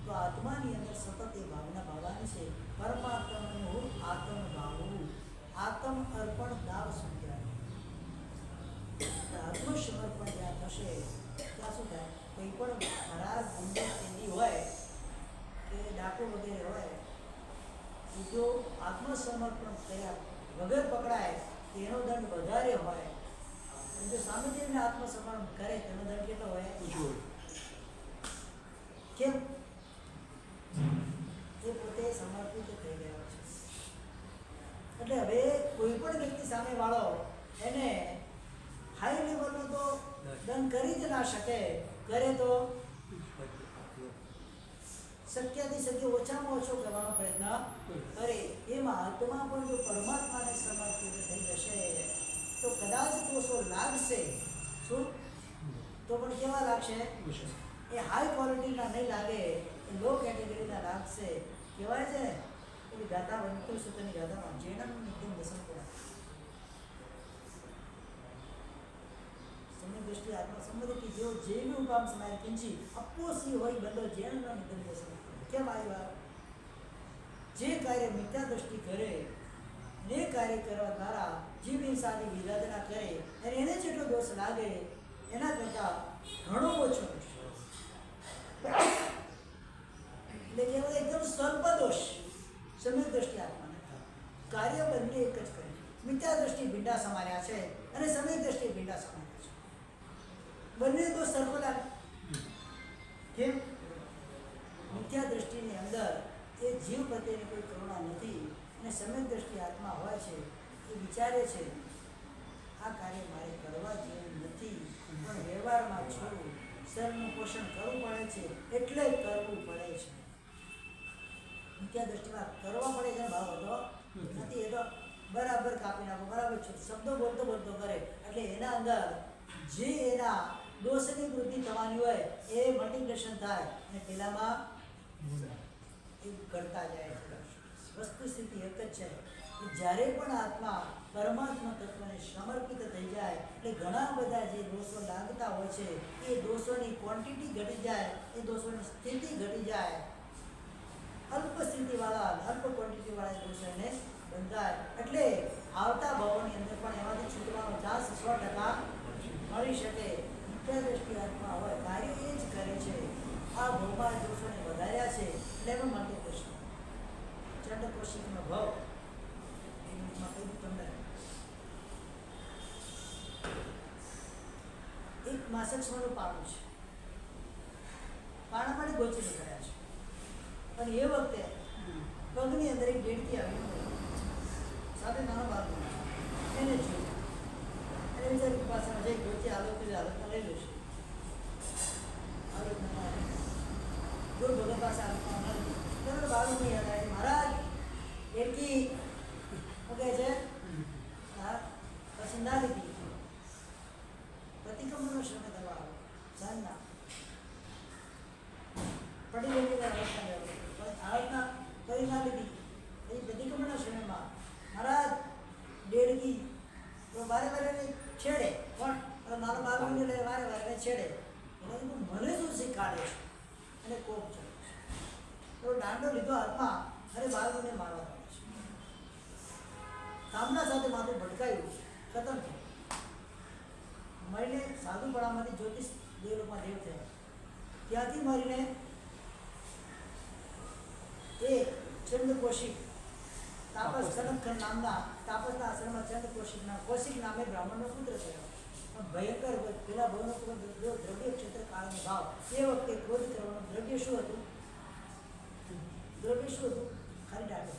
તો આત્માની અંદર સતત એ ભાવના ભાવવાની છે, પરમાત્માનું આત્મ ભાવવું. આત્મ અર્પણ દાવ શું કહેવાય? આત્મસમર્પણ જ્યાં થશે ત્યાં શું થાય? કોઈ પણ ખરાબ ગુંડો એવી હોય કે ડાકુ વગેરે હોય, એ જો આત્મસમર્પણ થયા વગર પકડાય એનો દંડ વધારે હોય, અને જો સામેથી આત્મસમર્પણ કરે તેનો દંડ કેટલો હોય? કેમ? એ પોતે સમર્પિત થઈ ગયો છે. એટલે હવે કોઈ પણ વ્યક્તિ સામે વાળો એને હાઈ લેવલનો તો દંડ કરી જ ના શકે, કરે તો શક્યથી શક્ય ઓછામાં ઓછો કરવાનો પ્રયત્ન કરે. એમાં આત્મા પણ જો પરમાત્માને સમર્પિત થઈ જશે તો કદાચ દોષો લાગશે. શું? તો પણ કેવા લાગશે? એ હાઈ ક્વોલિટીના નહીં લાગે, એ લો કેટેગરીના લાગશે. કહેવાય છે એવી ગાથા વંતુ સૂત્રની ગાથામાં જેણમ નિત્યમ દસમપુરા સમય દ્રષ્ટિ આત્મા સંબંધિત જેવો જેવી ઉપામ સમાય કિંચી અપોસી હોય બંધો જેણના નિત્યમ દસમપુરા. કેમ આવ્યા? જે કાર્ય મિથ્યા દ્રષ્ટિ કરે ને કાર્ય કરવા દ્વારા જીવ હિંસાની વિરાધના કરે અને એને જેટલો દોષ લાગે એના કરતાં ઘણો ઓછો દોષ. એટલે કહેવાય એકદમ સ્વલ્પ દોષ સમય દ્રષ્ટિ આત્માને કાર્ય બંને એક જ કરે. મિથ્યા દ્રષ્ટિ ભીંડા સમાર્યા છે અને સમય દ્રષ્ટિ ભીંડા સમાર્યા છે. બંને દોષ સરખો લાગે. કેમ? મિથ્યા દ્રષ્ટિની અંદર એ જીવ પ્રત્યેની કોઈ કરુણા નથી અને સમય દ્રષ્ટિ આત્મા હોય છે એ વિચારે છે આ કાર્ય મારે કરવા જેવું નથી, પણ વ્યવહારમાં છું, શરીરનું પોષણ કરવું પડે છે એટલે કરવું પડે છે. મિથ્યા દ્રષ્ટિમાં કરવા પડે છે ભાવ હતો નથી. એ તો બરાબર કાપી નાખો, બરાબર શબ્દો બોલતો બોલતો કરે એટલે એના અંદર જે એના દોષની વૃદ્ધિ થવાની હોય એ મલ્ટિપ્લિકેશન થાય અને પેલામાં એ ઘટતા જાય છે. વસ્તુ સ્થિતિ એક જ છે કે જ્યારે પણ આત્મા પરમાત્મા તત્વને સમર્પિત થઈ જાય એટલે ઘણા બધા જે દોષો લાગતા હોય છે એ દોષોની ક્વોન્ટિટી ઘટી જાય, એ દોષોની સ્થિતિ ઘટી જાય. અલ્પ સ્થિતિવાળા અલ્પ ક્વોન્ટિટીવાળા દોષો એને બંધાય એટલે આવતા ભાવોની અંદર પણ એમાંથી છૂટવાનો ચાન્સ 100% મળી શકે. મુખ્ય દ્રષ્ટિ આત્મા હોય કાર્ય એ જ કરે છે. આ ભાવમાં દોષોને વધાર્યા છે એટલે એનો મલ્ટિપ્લિકેશન ચંડકોશિકનો ભાવ એ મિનિટમાં કહી તમને માસક સ્વનું પાણું છે. પાણા માટે ગોચરી કર્યા છે. પણ એ વખતે પગની અંદર એક દેડકી આવી સાથે નાનો બાળકો એને જોયું. એને વિચાર્યું પાછળ જઈ ગોચી હાલતમાં લઈ લેશે. ગુરુ ભગત પાસે હાલતમાં નથી બાળકને યાદ આવે મહારાજ દેડકી શું કહે છે પછી ના લીધી પ્રતિક્રમણનો શ્રમે થવા આવે સાંજના પડી ગયેલી આળતના કરી ના લીધી પછી પ્રતિક્રમણના શ્રમેમાં મહારાજ દેડકી તો વારે વારે છેડે પણ નાનો બાળકોને લઈ વારે વારે છેડે મને શું શીખવાડે છે અને કોપ છે તો દાંડો લીધો હાથમાં અને બાળકોને મારવા પડે છે. કામના સાથે માથું ભટકાયું ખતમ થયું. મરીને સાધુપણામાંથી જ્યોતિષ દેવલોકમાં દેવ થયા. ત્યાંથી મરીને એ ચંદ્રકોશિક તાપસ કનકખંડ નામના તાપસના આશ્રમમાં કૌશિક નામે બ્રાહ્મણનો પુત્ર થયો. પણ ભયંકર પેલા ભવનો દ્રવ્ય ક્ષેત્ર કાળનો ભાવ. એ વખતે ક્રોધ કરવાનું દ્રવ્ય શું હતું? ખાલી ડાટો.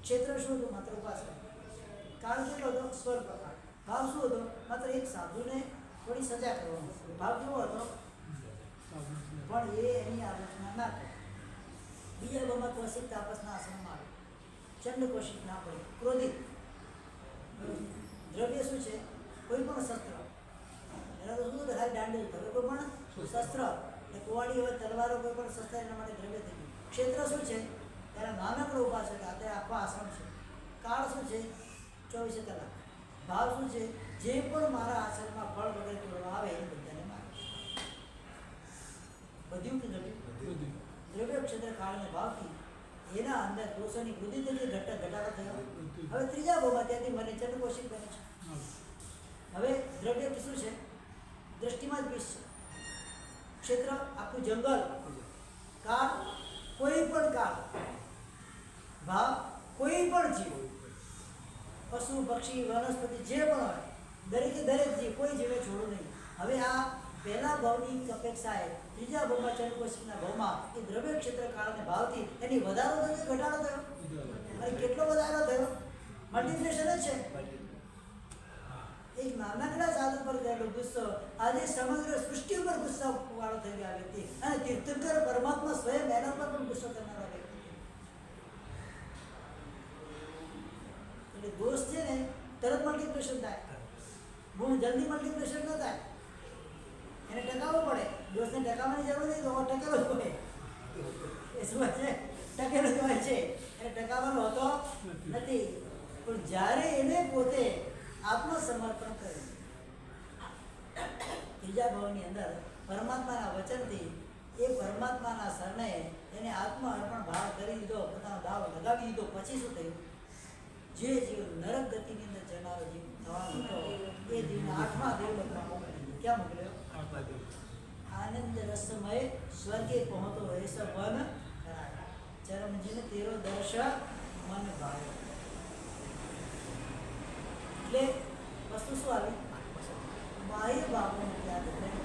ક્ષેત્ર શું હતું? માત્ર ઉપાસના. કાળ કેટલો હતો? સ્વર પ્રકાર. ભાવ શું હતો? માત્ર એક સાધુને થોડી સજા કરવાનો. ભાવ કેવો હતો? પણ એ એની આલોચના ના કરે. બીજા ભાવમાં કૌશિક તાપસના આશ્રમમાં આવે. ચંડ કૌશિક ના પડે, ક્રોધિત. દ્રવ્ય શું છે? કોઈ પણ શસ્ત્ર. એના તો શું ખાલી દાંડે હવે કોઈ પણ શસ્ત્ર એ કુવાડી હોય તલવારો કોઈ પણ શસ્ત્ર એના માટે દ્રવ્ય થઈ ગયું. ક્ષેત્ર શું છે? એના નાનકડો ઉપાસક અત્યારે આખો આશ્રમ છે. કાળ શું છે? 24 કલાક. ભાવ શું છે? જે પણ મારા આશ્રમમાં ફળ વગેરે તોડવા આવે એ બધાને મારે. બધું કે દ્રવ્ય ક્ષેત્ર કાળને ભાવથી એના અંદર દોષોની વૃદ્ધિ થઈ ઘટાડો થયો. હવે ત્રીજા ભાવમાં ત્યાંથી મને ચંદ્રકોશિક બને છે. હવે દ્રવ્ય શું છે? દ્રષ્ટિમાં જ વિષ છે. ક્ષેત્ર આખું જંગલ. કાળ કોઈ પણ કાળ. ભાવ કોઈ પણ જીવ, પશુ પક્ષી વનસ્પતિ જે પણ હોય દરેકે દરેક જીવ કોઈ જીવે છોડું નહીં. હવે આ પહેલા ભાવની અપેક્ષાએ ત્રીજા ભાવમાં ચંદ્રકોશિકના ભાવમાં એ દ્રવ્ય ક્ષેત્ર કાળને ભાવથી એની વધારો થયો કે ઘટાડો થયો? અને કેટલો વધારો થયો? મલ્ટિપ્લિકેશન જ છે. એક નાનકડા સાધુ પર ગયેલો ગુસ્સો આજે સમગ્ર સૃષ્ટિ ઉપર ગુસ્સો વાળો થઈ ગયા વ્યક્તિ. અને તીર્થંકર પરમાત્મા સ્વયં એના પર પણ ગુસ્સો કરનારા વ્યક્તિ. એટલે દોષ છે ને તરત મલ્ટિપ્લિકેશન થાય. ગુણ જલ્દી મલ્ટિપ્લિકેશન ન થાય. એને ટકાવવો પડે. દોષને ટકાવવાની જરૂર નહીં, તો ટકેલો જ પડે. એ શું હોય છે? ટકેલો જ હોય છે. એને ટકાવવાનો હોતો નથી. પણ જ્યારે એને પોતે આત્મસમર્પણ કરે ત્રીજા ભાવની અંદર પરમાત્માના વચનથી એ પરમાત્માના શરણે એને આત્મ અર્પણ ભાવ કરી દીધો, પોતાનો ભાવ લગાવી દીધો. પછી શું થયું? જે જીવ નરક ગતિની અંદર જનારો જીવ થવાનો હતો એ જીવને 8મા દેવલોકમાં મોકલ્યો. ક્યાં મોકલ્યો? આનંદ રસમય સ્વર્ગે પહોંચો એસ વન કરાય ચરમજીને તેરો દર્શ મન ભાવે. એટલે વસ્તુ શું આવી? બાહ્ય ભાવોને ત્યાગ કરી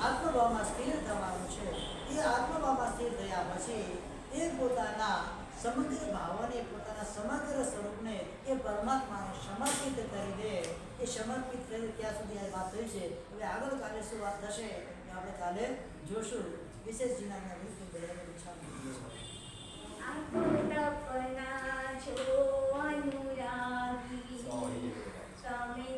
આત્મભાવમાં સ્થિર થવાનું છે. એ આત્મભાવમાં સ્થિર થયા પછી એ પોતાના સમગ્ર ભાવોને, પોતાના સમગ્ર સ્વરૂપને એ પરમાત્માને સમર્પિત કરી દે. એ સમર્પિત કરી ત્યાં સુધી આ વાત થઈ છે. હવે આગળ કાલે શું વાત થશે એ આપણે કાલે જોશું. વિશેષ જીનાના વિશે બધાને આત્મતપના છો અનુરાગી સ્વામી